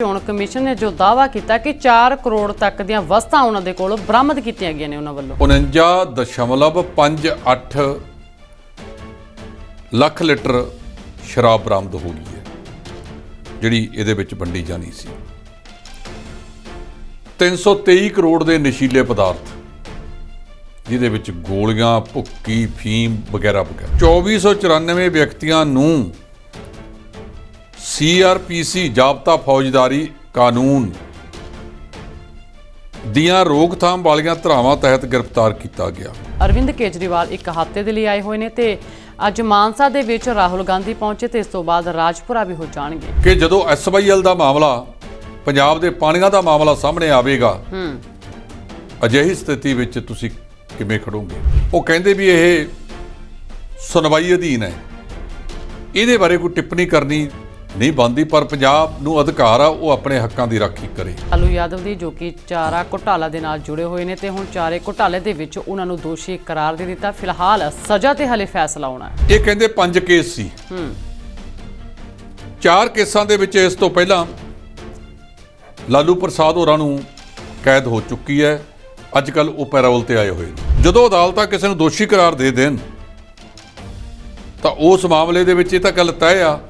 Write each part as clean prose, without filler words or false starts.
ਚੋਣ ਕਮਿਸ਼ਨ ਨੇ ਜੋ ਦਾਅਵਾ ਕੀਤਾ ਕਿ 4 ਕਰੋੜ ਤੱਕ ਦੀਆਂ ਵਸਤਾਂ ਉਹਨਾਂ ਦੇ ਕੋਲ ਬਰਾਮਦ ਕੀਤੀਆਂ ਗਈਆਂ ਨੇ ਉਹਨਾਂ ਵੱਲੋਂ 49.58 ਲੱਖ ਲੀਟਰ ਸ਼ਰਾਬ ਬਰਾਮਦ ਹੋ ਗਈ ਹੈ ਜਿਹੜੀ ਇਹਦੇ ਵਿੱਚ ਵੰਡੀ ਜਾਣੀ ਸੀ। 323 ਕਰੋੜ ਦੇ ਨਸ਼ੀਲੇ ਪਦਾਰਥ ਜਿਹਦੇ ਵਿੱਚ ਗੋਲੀਆਂ, ਭੁੱਕੀ, ਫੀਮ ਵਗੈਰਾ ਵਗੈਰਾ। 2494 ਵਿਅਕਤੀਆਂ ਨੂੰ CRPC ਜ਼ਾਬਤਾ ਫੌਜਦਾਰੀ ਕਾਨੂੰਨ ਦੀਆਂ ਰੋਕਥਾਮ ਵਾਲੀਆਂ ਧਾਰਾਵਾਂ ਤਹਿਤ ਗ੍ਰਿਫਤਾਰ ਕੀਤਾ ਗਿਆ। ਅਰਵਿੰਦ ਕੇਜਰੀਵਾਲ ਇੱਕ ਹਫ਼ਤੇ ਦੇ ਲਈ ਆਏ ਹੋਏ ਨੇ ਤੇ ਅੱਜ ਮਾਨਸਾ ਦੇ ਵਿੱਚ ਰਾਹੁਲ ਗਾਂਧੀ ਪਹੁੰਚੇ ਤੇ ਇਸ ਤੋਂ ਬਾਅਦ ਰਾਜਪੁਰਾ ਵੀ ਹੋ ਜਾਣਗੇ ਕਿ ਜਦੋਂ SYL ਦਾ ਮਾਮਲਾ, ਪੰਜਾਬ ਦੇ ਪਾਣੀਆਂ ਦਾ ਮਾਮਲਾ ਸਾਹਮਣੇ ਆਵੇਗਾ, ਅਜਿਹੀ ਸਥਿਤੀ ਵਿੱਚ ਤੁਸੀਂ ਕਿਵੇਂ ਖੜੋਗੇ? ਉਹ ਕਹਿੰਦੇ ਵੀ ਇਹ ਸੁਣਵਾਈ ਅਧੀਨ ਹੈ, ਇਹਦੇ ਬਾਰੇ ਕੋਈ ਟਿੱਪਣੀ ਕਰਨੀ ਨਹੀਂ ਬਣਦੀ, ਪਰ ਪੰਜਾਬ ਨੂੰ ਅਧਿਕਾਰ ਆ ਉਹ ਆਪਣੇ ਹੱਕਾਂ ਦੀ ਰਾਖੀ ਕਰੇ। ਲਾਲੂ ਯਾਦਵ ਦੀ ਜੋ ਕਿ ਚਾਰਾ ਘੁਟਾਲਾ ਦੇ ਨਾਲ ਜੁੜੇ ਹੋਏ ਨੇ ਤੇ ਹੁਣ ਚਾਰੇ ਘੁਟਾਲੇ ਦੇ ਵਿੱਚ ਉਹਨਾਂ ਨੂੰ ਦੋਸ਼ੀ ਕਰਾਰ ਦੇ ਦਿੱਤਾ। ਫਿਲਹਾਲ ਸਜ਼ਾ ਤੇ ਹਲੇ ਫੈਸਲਾ ਹੋਣਾ ਹੈ। ਇਹ ਕਹਿੰਦੇ 5 ਕੇਸ ਸੀ। 4 ਕੇਸਾਂ ਦੇ ਵਿੱਚ ਇਸ ਤੋਂ ਪਹਿਲਾਂ ਲਾਲੂ ਪ੍ਰਸਾਦ ਹੋਰਾਂ ਨੂੰ ਕੈਦ ਹੋ ਚੁੱਕੀ ਹੈ। ਅੱਜ ਕੱਲ੍ਹ ਉਹ ਪੈਰਾਵਲ ਤੇ ਆਏ ਹੋਏ ਨੇ। ਜਦੋਂ ਅਦਾਲਤਾਂ ਕਿਸੇ ਨੂੰ ਦੋਸ਼ੀ ਕਰਾਰ ਦੇ ਦੇਣ ਤਾਂ ਉਸ ਮਾਮਲੇ ਦੇ ਵਿੱਚ ਇਹ ਤਾਂ ਗੱਲ ਤੈਅ ਆ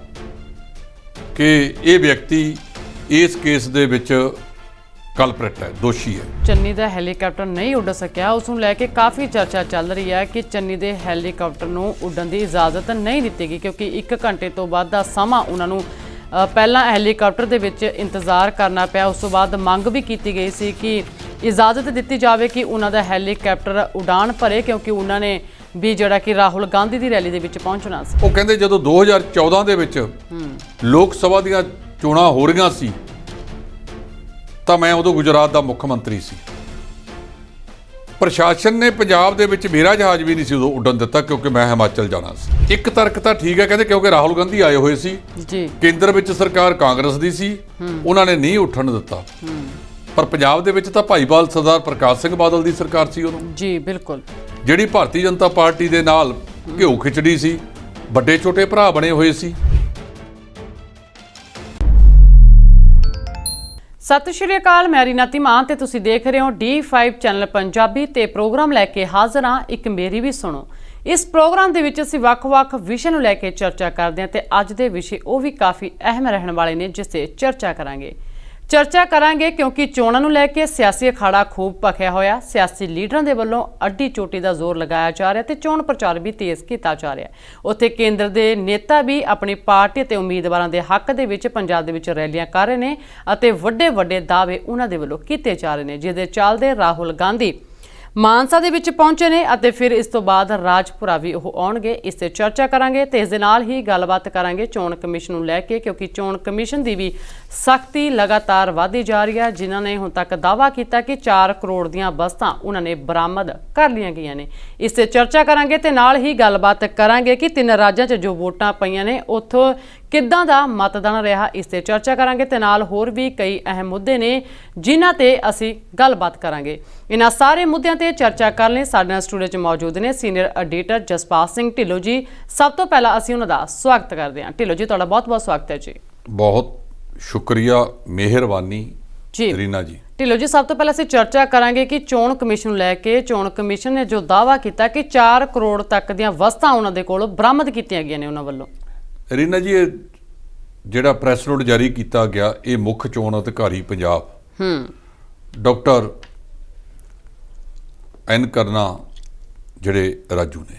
ਕਿ ਇਹ ਵਿਅਕਤੀ ਇਸ ਕੇਸ ਦੇ ਵਿੱਚ ਕਲਪ੍ਰਿਟ ਹੈ, ਦੋਸ਼ੀ ਹੈ। ਚੰਨੀ ਦਾ ਹੈਲੀਕਾਪਟਰ ਨਹੀਂ ਉੱਡ ਸਕਿਆ, ਉਸ ਨੂੰ ਲੈ ਕੇ ਕਾਫੀ ਚਰਚਾ ਚੱਲ ਰਹੀ ਹੈ ਕਿ ਚੰਨੀ ਦੇ ਹੈਲੀਕਾਪਟਰ ਨੂੰ ਉੱਡਣ ਦੀ ਇਜਾਜ਼ਤ ਨਹੀਂ ਦਿੱਤੀ ਗਈ ਕਿਉਂਕਿ 1 ਘੰਟੇ ਤੋਂ ਵੱਧ ਦਾ ਸਮਾਂ ਉਹਨਾਂ ਨੂੰ ਪਹਿਲਾਂ ਹੈਲੀਕਾਪਟਰ ਦੇ ਵਿੱਚ ਇੰਤਜ਼ਾਰ ਕਰਨਾ ਪਿਆ। ਉਸ ਤੋਂ ਬਾਅਦ ਮੰਗ ਵੀ ਕੀਤੀ ਗਈ ਸੀ ਕਿ ਇਜਾਜ਼ਤ ਦਿੱਤੀ ਜਾਵੇ ਕਿ ਉਹਨਾਂ ਦਾ ਹੈਲੀਕਾਪਟਰ ਉਡਾਨ ਭਰੇ ਕਿਉਂਕਿ ਉਹਨਾਂ ਨੇ ਵੀ ਜਿਹੜਾ ਕਿ ਰਾਹੁਲ ਗਾਂਧੀ ਦੀ ਰੈਲੀ ਦੇ ਵਿੱਚ ਪਹੁੰਚਣਾ ਸੀ। ਉਹ ਕਹਿੰਦੇ ਜਦੋਂ 2014 ਦੇ ਵਿੱਚ ਲੋਕ ਸਭਾ ਦੀਆਂ ਚੋਣਾਂ ਹੋ ਰਹੀਆਂ ਸੀ ਤਾਂ ਮੈਂ ਉਦੋਂ ਗੁਜਰਾਤ ਦਾ ਮੁੱਖ ਮੰਤਰੀ ਸੀ। ਪ੍ਰਸ਼ਾਸਨ ਨੇ ਪੰਜਾਬ ਦੇ ਵਿੱਚ ਮੇਰਾ ਜਹਾਜ਼ ਵੀ ਨਹੀਂ ਸੀ ਉਦੋਂ ਉੱਡਣ ਦਿੱਤਾ ਕਿਉਂਕਿ ਮੈਂ ਹਿਮਾਚਲ ਜਾਣਾ ਸੀ। ਇੱਕ ਤਰਕ ਤਾਂ ਠੀਕ ਹੈ, ਕਹਿੰਦੇ ਕਿਉਂਕਿ ਰਾਹੁਲ ਗਾਂਧੀ ਆਏ ਹੋਏ ਸੀ ਜੀ, ਕੇਂਦਰ ਵਿੱਚ ਸਰਕਾਰ ਕਾਂਗਰਸ ਦੀ ਸੀ, ਉਹਨਾਂ ਨੇ ਨਹੀਂ ਉੱਠਣ ਦਿੱਤਾ। ਪਰ ਪੰਜਾਬ ਦੇ ਵਿੱਚ ਤਾਂ ਭਾਈਵਾਲ ਸਰਦਾਰ ਪ੍ਰਕਾਸ਼ ਸਿੰਘ ਬਾਦਲ ਦੀ ਸਰਕਾਰ ਸੀ ਉਦੋਂ। ਜੀ ਬਿਲਕੁਲ, ਜਿਹੜੀ ਭਾਰਤੀ ਜਨਤਾ ਪਾਰਟੀ ਦੇ ਨਾਲ ਘਿਓ ਖਿਚੜੀ ਸੀ, ਵੱਡੇ ਛੋਟੇ ਭਰਾ ਬਣੇ ਹੋਏ ਸੀ। ਸਤਿ ਸ਼੍ਰੀ ਅਕਾਲ, ਮੈਂ ਰੀਨਾ ਧੀਮਾਨ ਤੇ ਤੁਸੀਂ ਦੇਖ ਰਹੇ ਹੋ D5 ਚੈਨਲ ਪੰਜਾਬੀ ਤੇ ਪ੍ਰੋਗਰਾਮ ਲੈ ਕੇ ਹਾਜ਼ਰ ਹਾਂ ਇੱਕ ਮੇਰੀ ਵੀ ਸੁਣੋ। ਇਸ ਪ੍ਰੋਗਰਾਮ ਦੇ ਵਿੱਚ ਅਸੀਂ ਵੱਖ-ਵੱਖ ਵਿਸ਼ੇ ਨੂੰ ਲੈ ਕੇ ਚਰਚਾ ਕਰਦੇ ਹਾਂ ਤੇ ਅੱਜ ਦੇ ਵਿਸ਼ੇ ਉਹ ਵੀ ਕਾਫੀ ਅਹਿਮ ਰਹਿਣ ਵਾਲੇ ਨੇ ਜਿਸ ਤੇ ਚਰਚਾ ਕਰਾਂਗੇ ਕਿਉਂਕਿ ਚੋਣਾਂ ਨੂੰ ਲੈ ਕੇ ਸਿਆਸੀ ਅਖਾੜਾ ਖੂਬ ਭਖਿਆ ਹੋਇਆ। ਸਿਆਸੀ ਲੀਡਰਾਂ ਦੇ ਵੱਲੋਂ ਅੱਡੀ ਚੋਟੀ ਦਾ ਜ਼ੋਰ ਲਗਾਇਆ ਜਾ ਰਿਹਾ ਤੇ ਚੋਣ ਪ੍ਰਚਾਰ ਵੀ ਤੇਜ਼ ਕੀਤਾ ਜਾ ਰਿਹਾ। ਉੱਥੇ ਕੇਂਦਰ ਦੇ ਨੇਤਾ ਵੀ ਆਪਣੀ ਪਾਰਟੀ ਤੇ ਉਮੀਦਵਾਰਾਂ ਦੇ ਹੱਕ ਦੇ ਵਿੱਚ ਪੰਜਾਬ ਦੇ ਵਿੱਚ ਰੈਲੀਆਂ ਕਰ ਰਹੇ ਨੇ ਅਤੇ ਵੱਡੇ ਦਾਅਵੇ ਉਹਨਾਂ ਦੇ ਵੱਲੋਂ ਕੀਤੇ ਜਾ ਰਹੇ ਨੇ, ਜਿਹਦੇ ਚੱਲਦੇ ਰਾਹੁਲ ਗਾਂਧੀ ਮਾਨਸਾ ਦੇ ਵਿੱਚ ਪਹੁੰਚੇ ਨੇ ਅਤੇ ਫਿਰ ਇਸ ਤੋਂ ਬਾਅਦ ਰਾਜਪੁਰਾ ਵੀ ਉਹ ਆਉਣਗੇ। ਇਸ ਤੇ ਚਰਚਾ ਕਰਾਂਗੇ ਤੇ ਇਸ ਦੇ ਨਾਲ ਹੀ ਗੱਲਬਾਤ ਕਰਾਂਗੇ ਚੋਣ ਕਮਿਸ਼ਨ ਨੂੰ ਲੈ ਕੇ ਕਿਉਂਕਿ ਚੋਣ ਕਮਿਸ਼ਨ ਦੀ ਵੀ ਸਖਤੀ ਲਗਾਤਾਰ ਵਧਦੀ ਜਾ ਰਹੀ ਹੈ। ਜਿਨ੍ਹਾਂ ਨੇ ਹੁਣ ਤੱਕ ਦਾਅਵਾ ਕੀਤਾ ਕਿ 4 ਕਰੋੜ ਦੀਆਂ ਵਸਤਾਂ ਉਹਨਾਂ ਨੇ ਬਰਾਮਦ ਕਰ ਲਈਆਂ ਗਈਆਂ ਨੇ। ਇਸ ਤੇ ਚਰਚਾ ਕਰਾਂਗੇ ਤੇ ਨਾਲ ਹੀ ਗੱਲਬਾਤ ਕਰਾਂਗੇ ਕਿ 3 ਰਾਜਾਂ 'ਚ ਜੋ ਵੋਟਾਂ ਪਈਆਂ ਨੇ ਉੱਥੋਂ ਕਿੱਦਾਂ ਦਾ ਮਤਦਾਨ ਰਿਹਾ। ਇਸ ਤੇ ਚਰਚਾ ਕਰਾਂਗੇ ਤੇ ਨਾਲ ਹੋਰ ਵੀ ਕਈ ਅਹਿਮ ਮੁੱਦੇ ਨੇ ਜਿਨ੍ਹਾਂ ਤੇ ਅਸੀਂ ਗੱਲਬਾਤ ਕਰਾਂਗੇ। ਇਹਨਾਂ ਸਾਰੇ ਮੁੱਦਿਆਂ ਤੇ ਚਰਚਾ ਕਰਨ ਲਈ ਸਾਡੇ ਨਾਲ ਸਟੂਡੀਓ 'ਚ ਮੌਜੂਦ ਨੇ ਸੀਨੀਅਰ ਐਡੀਟਰ ਜਸਪਾਲ ਸਿੰਘ ਢਿੱਲੋਂ ਜੀ। ਸਭ ਤੋਂ ਪਹਿਲਾਂ ਅਸੀਂ ਉਹਨਾਂ ਦਾ ਸਵਾਗਤ ਕਰਦੇ ਹਾਂ। ਢਿੱਲੋਂ ਜੀ, ਤੁਹਾਡਾ ਬਹੁਤ-ਬਹੁਤ ਸਵਾਗਤ ਹੈ ਜੀ। ਬਹੁਤ ਸ਼ੁਕਰੀਆ, ਮਿਹਰਬਾਨੀ ਜੀ ਰੀਨਾ ਜੀ। ਢਿੱਲੋਂ ਜੀ, ਸਭ ਤੋਂ ਪਹਿਲਾਂ ਅਸੀਂ ਚਰਚਾ ਕਰਾਂਗੇ ਕਿ ਚੋਣ ਕਮਿਸ਼ਨ ਨੂੰ ਲੈ ਕੇ ਚੋਣ ਕਮਿਸ਼ਨ ਨੇ ਜੋ ਦਾਅਵਾ ਕੀਤਾ ਕਿ 4 ਕਰੋੜ ਤੱਕ ਦੀਆਂ ਵਸਤਾਂ ਉਹਨਾਂ ਦੇ ਕੋਲ ਬਰਾਮਦ ਕੀਤੀਆਂ ਗਈਆਂ ਨੇ ਉਹਨਾਂ ਵੱਲੋਂ। ਰੀਨਾ ਜੀ, ਇਹ ਜਿਹੜਾ ਪ੍ਰੈਸ ਨੋਟ ਜਾਰੀ ਕੀਤਾ ਗਿਆ ਇਹ ਮੁੱਖ ਚੋਣ ਅਧਿਕਾਰੀ ਪੰਜਾਬ ਡਾਕਟਰ ਐਨ ਕਰਨਾ ਜਿਹੜੇ ਰਾਜੂ ਨੇ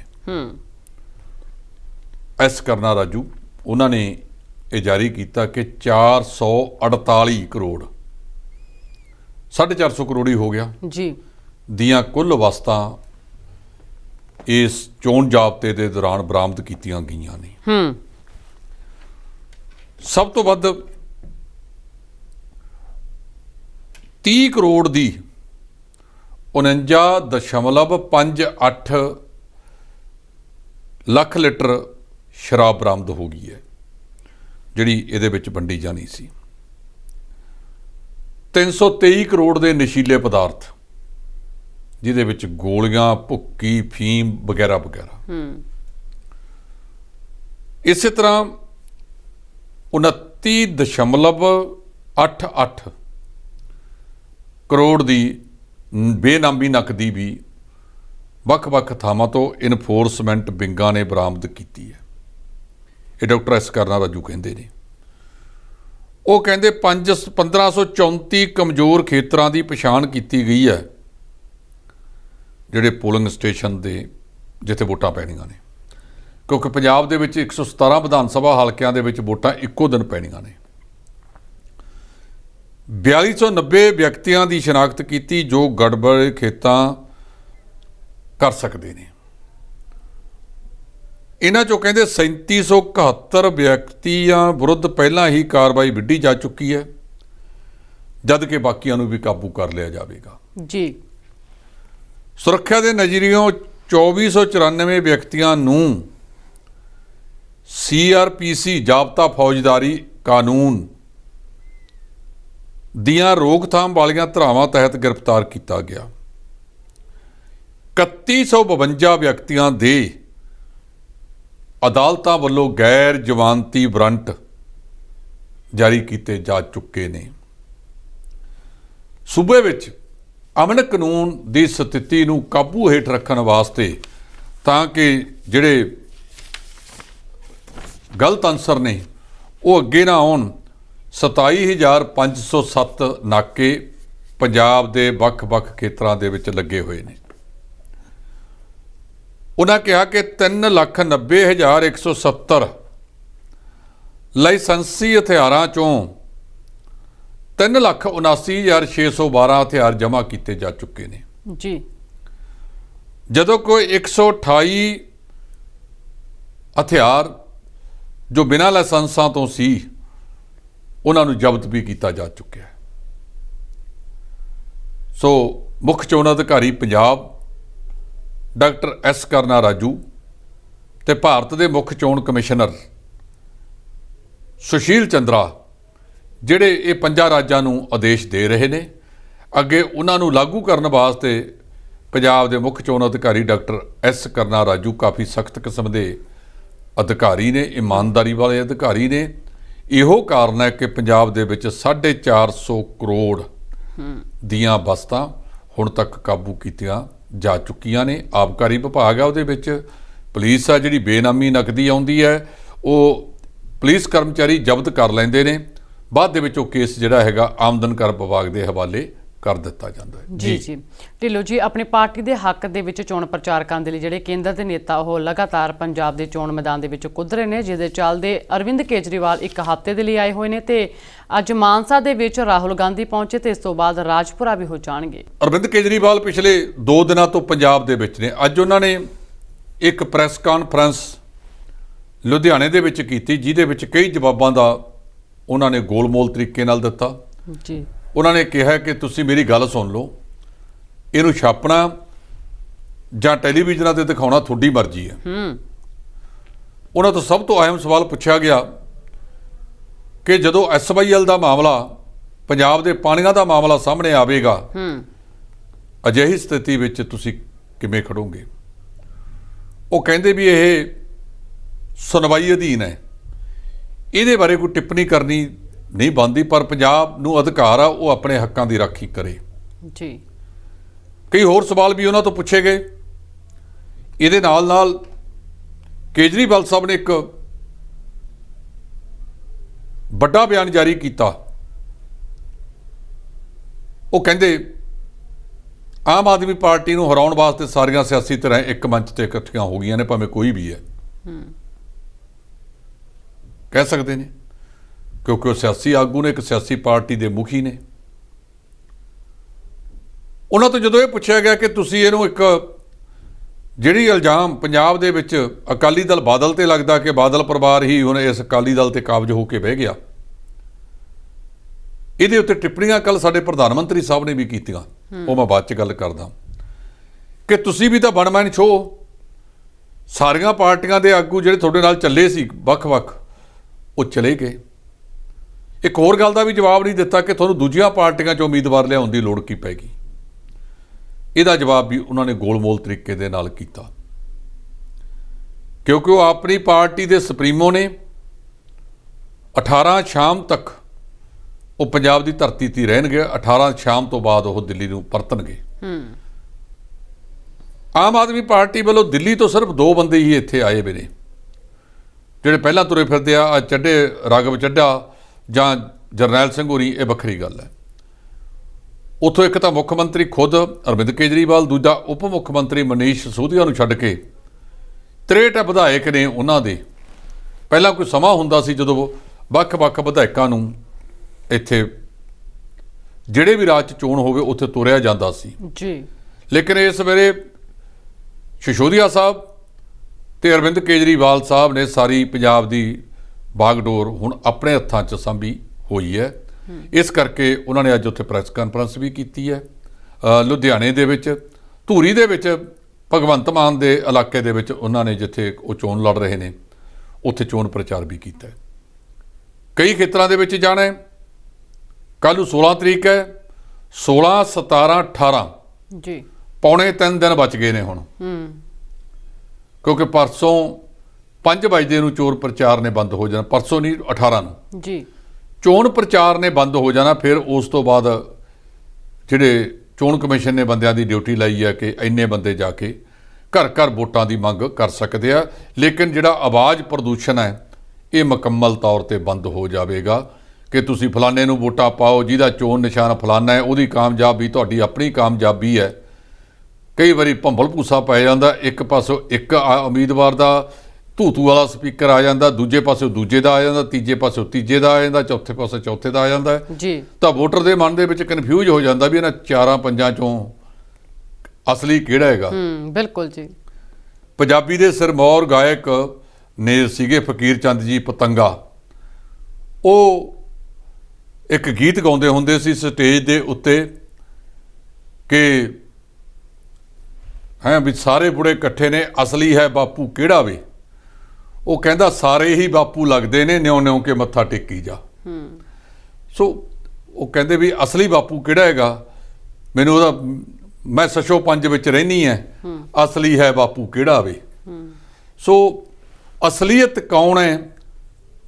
ਐਸ ਕਰਨਾ ਰਾਜੂ, ਉਹਨਾਂ ਨੇ ਇਹ ਜਾਰੀ ਕੀਤਾ ਕਿ 448 ਕਰੋੜ 450 ਕਰੋੜ ਹੀ ਹੋ ਗਿਆ ਜੀ ਦੀਆਂ ਕੁੱਲ ਵਸਤਾਂ ਇਸ ਚੋਣ ਜ਼ਾਬਤੇ ਦੇ ਦੌਰਾਨ ਬਰਾਮਦ ਕੀਤੀਆਂ ਗਈਆਂ ਨੇ। ਸਭ ਤੋਂ ਵੱਧ 30 ਕਰੋੜ ਦੀ 49.58 ਲੱਖ ਲੀਟਰ ਸ਼ਰਾਬ ਬਰਾਮਦ ਹੋ ਗਈ ਹੈ ਜਿਹੜੀ ਇਹਦੇ ਵਿੱਚ ਵੰਡੀ ਜਾਣੀ ਸੀ। 323 ਕਰੋੜ ਦੇ ਨਸ਼ੀਲੇ ਪਦਾਰਥ ਜਿਹਦੇ ਵਿੱਚ ਗੋਲੀਆਂ, ਭੁੱਕੀ, ਫੀਮ ਵਗੈਰਾ ਵਗੈਰਾ। ਇਸੇ ਤਰ੍ਹਾਂ 29.6 8 ਕਰੋੜ ਦੀ ਬੇਨਾਮੀ ਨਕਦੀ ਵੀ ਵੱਖ-ਵੱਖ ਥਾਵਾਂ ਤੋਂ ਇਨਫੋਰਸਮੈਂਟ ਵਿੰਗਾਂ ਨੇ ਬਰਾਮਦ ਕੀਤੀ ਹੈ। ਇਹ ਡਾਕਟਰ ਐਸ ਕਰਨਾ ਰਾਜੂ ਕਹਿੰਦੇ ਨੇ। ਉਹ ਕਹਿੰਦੇ 1534 ਕਮਜ਼ੋਰ ਖੇਤਰਾਂ ਦੀ ਪਛਾਣ ਕੀਤੀ ਗਈ ਹੈ, ਜਿਹੜੇ ਪੋਲਿੰਗ ਸਟੇਸ਼ਨ ਦੇ ਜਿੱਥੇ ਵੋਟਾਂ ਪੈਣੀਆਂ ਨੇ, ਕਿਉਂਕਿ ਪੰਜਾਬ ਦੇ ਵਿੱਚ 117 ਵਿਧਾਨ ਸਭਾ ਹਲਕਿਆਂ ਦੇ ਵਿੱਚ ਵੋਟਾਂ ਇੱਕੋ ਦਿਨ ਪੈਣੀਆਂ ਨੇ। 4290 ਵਿਅਕਤੀਆਂ ਦੀ ਸ਼ਨਾਖਤ ਕੀਤੀ ਜੋ ਗੜਬੜ ਖੇਤਾਂ ਕਰ ਸਕਦੇ ਨੇ। ਇਹਨਾਂ ਚੋਂ ਕਹਿੰਦੇ 3771 ਵਿਅਕਤੀਆਂ ਵਿਰੁੱਧ ਪਹਿਲਾਂ ਹੀ ਕਾਰਵਾਈ ਵਿੱਢੀ ਜਾ ਚੁੱਕੀ ਹੈ, ਜਦ ਕਿ ਬਾਕੀਆਂ ਨੂੰ ਵੀ ਕਾਬੂ ਕਰ ਲਿਆ ਜਾਵੇਗਾ ਜੀ। ਸੁਰੱਖਿਆ ਦੇ ਨਜ਼ਰੀਓਂ 2494 ਵਿਅਕਤੀਆਂ ਨੂੰ CRPC ਜ਼ਾਬਤਾ ਫੌਜਦਾਰੀ ਕਾਨੂੰਨ ਦੀਆਂ ਰੋਕਥਾਮ ਵਾਲੀਆਂ ਧਾਰਾਵਾਂ ਤਹਿਤ ਗ੍ਰਿਫਤਾਰ ਕੀਤਾ ਗਿਆ। 3152 ਵਿਅਕਤੀਆਂ ਦੇ ਅਦਾਲਤਾਂ ਵੱਲੋਂ ਗੈਰ ਜ਼ਮਾਨਤੀ ਵਾਰੰਟ ਜਾਰੀ ਕੀਤੇ ਜਾ ਚੁੱਕੇ ਨੇ। ਸੂਬੇ ਵਿੱਚ ਅਮਨ ਕਾਨੂੰਨ ਦੀ ਸਥਿਤੀ ਨੂੰ ਕਾਬੂ ਹੇਠ ਰੱਖਣ ਵਾਸਤੇ ਤਾਂ ਕਿ ਜਿਹੜੇ ਗਲਤ ਅਨਸਰ ਨੇ ਉਹ ਅੱਗੇ ਨਾ ਆਉਣ, 27507 ਨਾਕੇ ਪੰਜਾਬ ਦੇ ਵੱਖ-ਵੱਖ ਖੇਤਰਾਂ ਦੇ ਵਿੱਚ ਲੱਗੇ ਹੋਏ ਨੇ। ਉਹਨਾਂ ਕਿਹਾ ਕਿ 3,90,170 ਲਾਇਸੈਂਸੀ ਹਥਿਆਰਾਂ ਚੋਂ 3,79,612 ਹਥਿਆਰ ਜਮ੍ਹਾਂ ਕੀਤੇ ਜਾ ਚੁੱਕੇ ਨੇ ਜੀ, ਜਦੋਂ ਕੋਈ 128 ਹਥਿਆਰ ਜੋ ਬਿਨਾਂ ਲਾਇਸੈਂਸਾਂ ਤੋਂ ਸੀ ਉਹਨਾਂ ਨੂੰ ਜ਼ਬਤ ਵੀ ਕੀਤਾ ਜਾ ਚੁੱਕਿਆ ਹੈ। ਸੋ ਮੁੱਖ ਚੋਣ ਅਧਿਕਾਰੀ ਪੰਜਾਬ ਡਾਕਟਰ ਐਸ ਕਰਨਾ ਰਾਜੂ ਤੇ ਭਾਰਤ ਦੇ ਮੁੱਖ ਚੋਣ ਕਮਿਸ਼ਨਰ ਸੁਸ਼ੀਲ ਚੰਦਰਾ ਜਿਹੜੇ ਇਹ 5 ਰਾਜਾਂ ਨੂੰ ਆਦੇਸ਼ ਦੇ ਰਹੇ ਨੇ, ਅੱਗੇ ਉਹਨਾਂ ਨੂੰ ਲਾਗੂ ਕਰਨ ਵਾਸਤੇ ਪੰਜਾਬ ਦੇ ਮੁੱਖ ਚੋਣ ਅਧਿਕਾਰੀ ਡਾਕਟਰ ਐਸ ਕਰਨਾ ਰਾਜੂ ਕਾਫੀ ਸਖਤ ਕਿਸਮ ਦੇ ਅਧਿਕਾਰੀ ਨੇ, ਇਮਾਨਦਾਰੀ ਵਾਲੇ ਅਧਿਕਾਰੀ ਨੇ। ਇਹੋ ਕਾਰਨ ਹੈ ਕਿ ਪੰਜਾਬ ਦੇ ਵਿੱਚ 450 ਕਰੋੜ ਦੀਆਂ ਵਸਤਾਂ ਹੁਣ ਤੱਕ ਕਾਬੂ ਕੀਤੀਆਂ ਜਾ ਚੁੱਕੀਆਂ ਨੇ। ਆਬਕਾਰੀ ਵਿਭਾਗ ਆ, ਉਹਦੇ ਵਿੱਚ ਪੁਲਿਸ ਆ, ਜਿਹੜੀ ਬੇਨਾਮੀ ਨਕਦੀ ਆਉਂਦੀ ਹੈ ਉਹ ਪੁਲਿਸ ਕਰਮਚਾਰੀ ਜ਼ਬਤ ਕਰ ਲੈਂਦੇ ਨੇ, ਬਾਅਦ ਦੇ ਵਿੱਚ ਉਹ ਕੇਸ ਜਿਹੜਾ ਹੈਗਾ ਆਮਦਨ ਕਰ ਵਿਭਾਗ ਦੇ ਹਵਾਲੇ ਕਰ ਦਿੱਤਾ ਜਾਂਦਾ ਹੈ। ਜੀ ਜੀ ਢਿੱਲੋਂ ਜੀ, ਆਪਣੀ ਪਾਰਟੀ ਦੇ ਹੱਕ ਦੇ ਵਿੱਚ ਚੋਣ ਪ੍ਰਚਾਰਕਾਂ ਦੇ ਲਈ ਜਿਹੜੇ ਕੇਂਦਰ ਦੇ ਨੇਤਾ ਉਹ ਲਗਾਤਾਰ ਪੰਜਾਬ ਦੇ ਚੋਣ ਮੈਦਾਨ ਦੇ ਵਿੱਚ ਕੁੱਦ ਰਹੇ ਨੇ, ਜਿਹਦੇ ਚੱਲਦੇ ਅਰਵਿੰਦ ਕੇਜਰੀਵਾਲ ਇੱਕ ਹਫ਼ਤੇ ਦੇ ਲਈ ਆਏ ਹੋਏ ਨੇ ਤੇ ਅੱਜ ਮਾਨਸਾ ਦੇ ਵਿੱਚ ਰਾਹੁਲ ਗਾਂਧੀ ਪਹੁੰਚੇ ਤੇ ਇਸ ਤੋਂ ਬਾਅਦ ਰਾਜਪੁਰਾ ਵੀ ਹੋ ਜਾਣਗੇ। ਅਰਵਿੰਦ ਕੇਜਰੀਵਾਲ ਪਿਛਲੇ 2 ਦਿਨਾਂ ਤੋਂ ਪੰਜਾਬ ਦੇ ਵਿੱਚ ਨੇ। ਅੱਜ ਉਹਨਾਂ ਨੇ ਇੱਕ ਪ੍ਰੈਸ ਕਾਨਫਰੰਸ ਲੁਧਿਆਣੇ ਦੇ ਵਿੱਚ ਕੀਤੀ, ਜਿਹਦੇ ਵਿੱਚ ਕਈ ਜਵਾਬਾਂ ਦਾ ਉਹਨਾਂ ਨੇ ਗੋਲਮੋਲ ਤਰੀਕੇ ਨਾਲ ਦਿੱਤਾ ਜੀ। ਉਹਨਾਂ ਨੇ ਕਿਹਾ ਕਿ ਤੁਸੀਂ ਮੇਰੀ ਗੱਲ ਸੁਣ ਲਓ, ਇਹਨੂੰ ਛਾਪਣਾ ਜਾਂ ਟੈਲੀਵਿਜ਼ਨਾਂ ਤੇ ਦਿਖਾਉਣਾ ਤੁਹਾਡੀ ਮਰਜ਼ੀ ਹੈ। ਉਹਨਾਂ ਤੋਂ ਸਭ ਤੋਂ ਅਹਿਮ ਸਵਾਲ ਪੁੱਛਿਆ ਗਿਆ ਕਿ ਜਦੋਂ SYL ਦਾ ਮਾਮਲਾ, ਪੰਜਾਬ ਦੇ ਪਾਣੀਆਂ ਦਾ ਮਾਮਲਾ ਸਾਹਮਣੇ ਆਵੇਗਾ, ਅਜਿਹੀ ਸਥਿਤੀ ਵਿੱਚ ਤੁਸੀਂ ਕਿਵੇਂ ਖੜੋਗੇ? ਉਹ ਕਹਿੰਦੇ ਵੀ ਇਹ ਸੁਣਵਾਈ ਅਧੀਨ ਹੈ, ਇਹਦੇ ਬਾਰੇ ਕੋਈ ਟਿੱਪਣੀ ਕਰਨੀ ਨਹੀਂ ਬਣਦੀ, ਪਰ ਪੰਜਾਬ ਨੂੰ ਅਧਿਕਾਰ ਆ ਉਹ ਆਪਣੇ ਹੱਕਾਂ ਦੀ ਰਾਖੀ ਕਰੇ ਜੀ। ਕਈ ਹੋਰ ਸਵਾਲ ਵੀ ਉਹਨਾਂ ਤੋਂ ਪੁੱਛੇ ਗਏ। ਇਹਦੇ ਨਾਲ ਨਾਲ ਕੇਜਰੀਵਾਲ ਸਾਹਿਬ ਨੇ ਇੱਕ ਵੱਡਾ ਬਿਆਨ ਜਾਰੀ ਕੀਤਾ। ਉਹ ਕਹਿੰਦੇ ਆਮ ਆਦਮੀ ਪਾਰਟੀ ਨੂੰ ਹਰਾਉਣ ਵਾਸਤੇ ਸਾਰੀਆਂ ਸਿਆਸੀ ਧਿਰਾਂ ਇੱਕ ਮੰਚ ਤੇ ਇਕੱਠੀਆਂ ਹੋ ਗਈਆਂ ਨੇ, ਭਾਵੇਂ ਕੋਈ ਵੀ ਹੈ ਕਹਿ ਸਕਦੇ ਨੇ, ਕਿਉਂਕਿ ਉਹ ਸਿਆਸੀ ਆਗੂ ਨੇ, ਇੱਕ ਸਿਆਸੀ ਪਾਰਟੀ ਦੇ ਮੁਖੀ ਨੇ। ਉਹਨਾਂ ਤੋਂ ਜਦੋਂ ਇਹ ਪੁੱਛਿਆ ਗਿਆ ਕਿ ਤੁਸੀਂ ਇਹਨੂੰ ਇੱਕ ਜਿਹੜੀ ਇਲਜ਼ਾਮ ਪੰਜਾਬ ਦੇ ਵਿੱਚ ਅਕਾਲੀ ਦਲ ਬਾਦਲ ਤੇ ਲੱਗਦਾ ਕਿ ਬਾਦਲ ਪਰਿਵਾਰ ਹੀ ਹੁਣ ਇਸ ਅਕਾਲੀ ਦਲ ਤੇ ਕਾਬਜ਼ ਹੋ ਕੇ ਬਹਿ ਗਿਆ, ਇਹਦੇ ਉੱਤੇ ਟਿੱਪਣੀਆਂ ਕੱਲ ਸਾਡੇ ਪ੍ਰਧਾਨ ਮੰਤਰੀ ਸਾਹਿਬ ਨੇ ਵੀ ਕੀਤੀਆਂ, ਉਹ ਮੈਂ ਬਾਅਦ 'ਚ ਗੱਲ ਕਰਦਾ, ਕਿ ਤੁਸੀਂ ਵੀ ਤਾਂ ਵਨਮੈਨ ਸ਼ੋਅ, ਸਾਰੀਆਂ ਪਾਰਟੀਆਂ ਦੇ ਆਗੂ ਜਿਹੜੇ ਤੁਹਾਡੇ ਨਾਲ ਚੱਲੇ ਸੀ ਵੱਖ-ਵੱਖ, ਉਹ ਚਲੇ ਗਏ। ਇੱਕ ਹੋਰ ਗੱਲ ਦਾ ਵੀ ਜਵਾਬ ਨਹੀਂ ਦਿੱਤਾ ਕਿ ਤੁਹਾਨੂੰ ਦੂਜੀਆਂ ਪਾਰਟੀਆਂ 'ਚ ਉਮੀਦਵਾਰ ਲਿਆਉਣ ਦੀ ਲੋੜ ਕੀ ਪੈ ਗਈ। ਇਹਦਾ ਜਵਾਬ ਵੀ ਉਹਨਾਂ ਨੇ ਗੋਲਮੋਲ ਤਰੀਕੇ ਦੇ ਨਾਲ ਕੀਤਾ, ਕਿਉਂਕਿ ਉਹ ਆਪਣੀ ਪਾਰਟੀ ਦੇ ਸੁਪਰੀਮੋ ਨੇ। 18 ਸ਼ਾਮ ਤੱਕ ਉਹ ਪੰਜਾਬ ਦੀ ਧਰਤੀ 'ਤੇ ਰਹਿਣਗੇ। 18 ਸ਼ਾਮ ਤੋਂ ਬਾਅਦ ਉਹ ਦਿੱਲੀ ਨੂੰ ਪਰਤਣਗੇ। ਆਮ ਆਦਮੀ ਪਾਰਟੀ ਵੱਲੋਂ ਦਿੱਲੀ ਤੋਂ ਸਿਰਫ 2 ਬੰਦੇ ਹੀ ਇੱਥੇ ਆਏ ਵੇ ਨੇ, ਜਿਹੜੇ ਪਹਿਲਾਂ ਤੁਰੇ ਫਿਰਦੇ ਆ ਚੱਡੇ ਰਾਘਵ ਚੱਡਾ ਜਾਂ ਜਰਨੈਲ ਸਿੰਘ ਹੋਰੀ। ਇਹ ਵੱਖਰੀ ਗੱਲ ਹੈ। ਉੱਥੋਂ ਇੱਕ ਤਾਂ ਮੁੱਖ ਮੰਤਰੀ ਖੁਦ ਅਰਵਿੰਦ ਕੇਜਰੀਵਾਲ, ਦੂਜਾ ਉਪ ਮੁੱਖ ਮੰਤਰੀ ਮਨੀਸ਼ ਸਿਸੋਦੀਆ ਨੂੰ ਛੱਡ ਕੇ 63 ਵਿਧਾਇਕ ਨੇ ਉਹਨਾਂ ਦੇ। ਪਹਿਲਾਂ ਕੋਈ ਸਮਾਂ ਹੁੰਦਾ ਸੀ ਜਦੋਂ ਵੱਖ-ਵੱਖ ਵਿਧਾਇਕਾਂ ਨੂੰ ਇੱਥੇ ਜਿਹੜੇ ਵੀ ਰਾਜ 'ਚ ਚੋਣ ਹੋਵੇ ਉੱਥੇ ਤੋਰਿਆ ਜਾਂਦਾ ਸੀ ਜੀ, ਲੇਕਿਨ ਇਸ ਵੇਲੇ ਸਿਸੋਦੀਆ ਸਾਹਿਬ ਤੇ ਅਰਵਿੰਦ ਕੇਜਰੀਵਾਲ ਸਾਹਿਬ ਨੇ ਸਾਰੀ ਪੰਜਾਬ ਦੀ ਬਾਗਡੋਰ ਹੁਣ ਆਪਣੇ ਹੱਥਾਂ 'ਚ ਸੰਭੀ ਹੋਈ ਹੈ। ਇਸ ਕਰਕੇ ਉਹਨਾਂ ਨੇ ਅੱਜ ਉੱਥੇ ਪ੍ਰੈਸ ਕਾਨਫਰੰਸ ਵੀ ਕੀਤੀ ਹੈ। ਲੁਧਿਆਣੇ ਦੇ ਵਿੱਚ ਧੂਰੀ ਦੇ ਵਿੱਚ ਭਗਵੰਤ ਮਾਨ ਦੇ ਇਲਾਕੇ ਦੇ ਵਿੱਚ ਉਹਨਾਂ ਨੇ ਜਿੱਥੇ ਉਹ ਚੋਣ ਲੜ ਰਹੇ ਨੇ ਉੱਥੇ ਚੋਣ ਪ੍ਰਚਾਰ ਵੀ ਕੀਤਾ ਹੈ। ਕਈ ਖੇਤਰਾਂ ਦੇ ਵਿੱਚ ਜਾਣਾ ਹੈ। ਕੱਲ੍ਹ ਨੂੰ 16 ਤਰੀਕ ਹੈ। 16, 17, 18 ਜੀ, ਪੌਣੇ 3 ਦਿਨ ਬਚ ਗਏ ਨੇ ਹੁਣ, ਕਿਉਂਕਿ ਪਰਸੋਂ 5 ਵਜੇ ਨੂੰ ਚੋਣ ਪ੍ਰਚਾਰ ਨੇ ਬੰਦ ਹੋ ਜਾਣਾ। ਪਰਸੋਂ ਨਹੀਂ, 18 ਨੂੰ ਜੀ ਚੋਣ ਪ੍ਰਚਾਰ ਨੇ ਬੰਦ ਹੋ ਜਾਣਾ। ਫਿਰ ਉਸ ਤੋਂ ਬਾਅਦ ਜਿਹੜੇ ਚੋਣ ਕਮਿਸ਼ਨ ਨੇ ਬੰਦਿਆਂ ਦੀ ਡਿਊਟੀ ਲਾਈ ਹੈ ਕਿ ਇੰਨੇ ਬੰਦੇ ਜਾ ਕੇ ਘਰ ਘਰ ਵੋਟਾਂ ਦੀ ਮੰਗ ਕਰ ਸਕਦੇ ਆ, ਲੇਕਿਨ ਜਿਹੜਾ ਆਵਾਜ਼ ਪ੍ਰਦੂਸ਼ਣ ਹੈ ਇਹ ਮੁਕੰਮਲ ਤੌਰ ਤੇ ਬੰਦ ਹੋ ਜਾਵੇਗਾ ਕਿ ਤੁਸੀਂ ਫਲਾਣੇ ਨੂੰ ਵੋਟਾਂ ਪਾਓ, ਜਿਹਦਾ ਚੋਣ ਨਿਸ਼ਾਨ ਫਲਾਣਾ ਹੈ, ਉਹਦੀ ਕਾਮਯਾਬੀ ਤੁਹਾਡੀ ਆਪਣੀ ਕਾਮਯਾਬੀ ਹੈ। ਕਈ ਵਾਰੀ ਭੰਬਲ ਭੂਸਾ ਪੈ ਜਾਂਦਾ, ਇੱਕ ਪਾਸੋਂ ਇੱਕ ਉਮੀਦਵਾਰ ਦਾ ਧੂਤੂ ਵਾਲਾ ਸਪੀਕਰ ਆ ਜਾਂਦਾ, ਦੂਜੇ ਪਾਸੋਂ ਦੂਜੇ ਦਾ ਆ ਜਾਂਦਾ, ਤੀਜੇ ਪਾਸੋਂ ਤੀਜੇ ਦਾ ਆ ਜਾਂਦਾ, ਚੌਥੇ ਪਾਸੋਂ ਚੌਥੇ ਦਾ ਆ ਜਾਂਦਾ ਜੀ। ਤਾਂ ਵੋਟਰ ਦੇ ਮਨ ਦੇ ਵਿੱਚ ਕਨਫਿਊਜ਼ ਹੋ ਜਾਂਦਾ ਵੀ ਇਹਨਾਂ 4-5 ਚੋਂ ਅਸਲੀ ਕਿਹੜਾ ਹੈਗਾ। ਬਿਲਕੁਲ ਜੀ। ਪੰਜਾਬੀ ਦੇ ਸਿਰਮੌਰ ਗਾਇਕ ਨੇ ਸੀਗੇ ਫਕੀਰ ਚੰਦ ਜੀ ਪਤੰਗਾ। ਉਹ ਇੱਕ ਗੀਤ ਗਾਉਂਦੇ ਹੁੰਦੇ ਸੀ ਸਟੇਜ ਦੇ ਉੱਤੇ ਕਿ ਵੀ ਸਾਰੇ ਬੁੜੇ ਇਕੱਠੇ ਨੇ, ਅਸਲੀ ਹੈ ਬਾਪੂ ਕਿਹੜਾ ਵੇ। ਉਹ ਕਹਿੰਦਾ ਸਾਰੇ ਹੀ ਬਾਪੂ ਲੱਗਦੇ ਨੇ, ਨਿਉ ਨਿਉ ਕੇ ਮੱਥਾ ਟੇਕੀ ਜਾ। ਸੋ ਉਹ ਕਹਿੰਦੇ ਵੀ ਅਸਲੀ ਬਾਪੂ ਕਿਹੜਾ ਹੈਗਾ, ਮੈਨੂੰ ਉਹਦਾ ਮੈਂ ਸਸ਼ੋ 5 ਵਿੱਚ ਰਹਿਨੀ ਹੈ, ਅਸਲੀ ਹੈ ਬਾਪੂ ਕਿਹੜਾ ਵੇ। ਸੋ ਅਸਲੀਅਤ ਕੌਣ ਹੈ?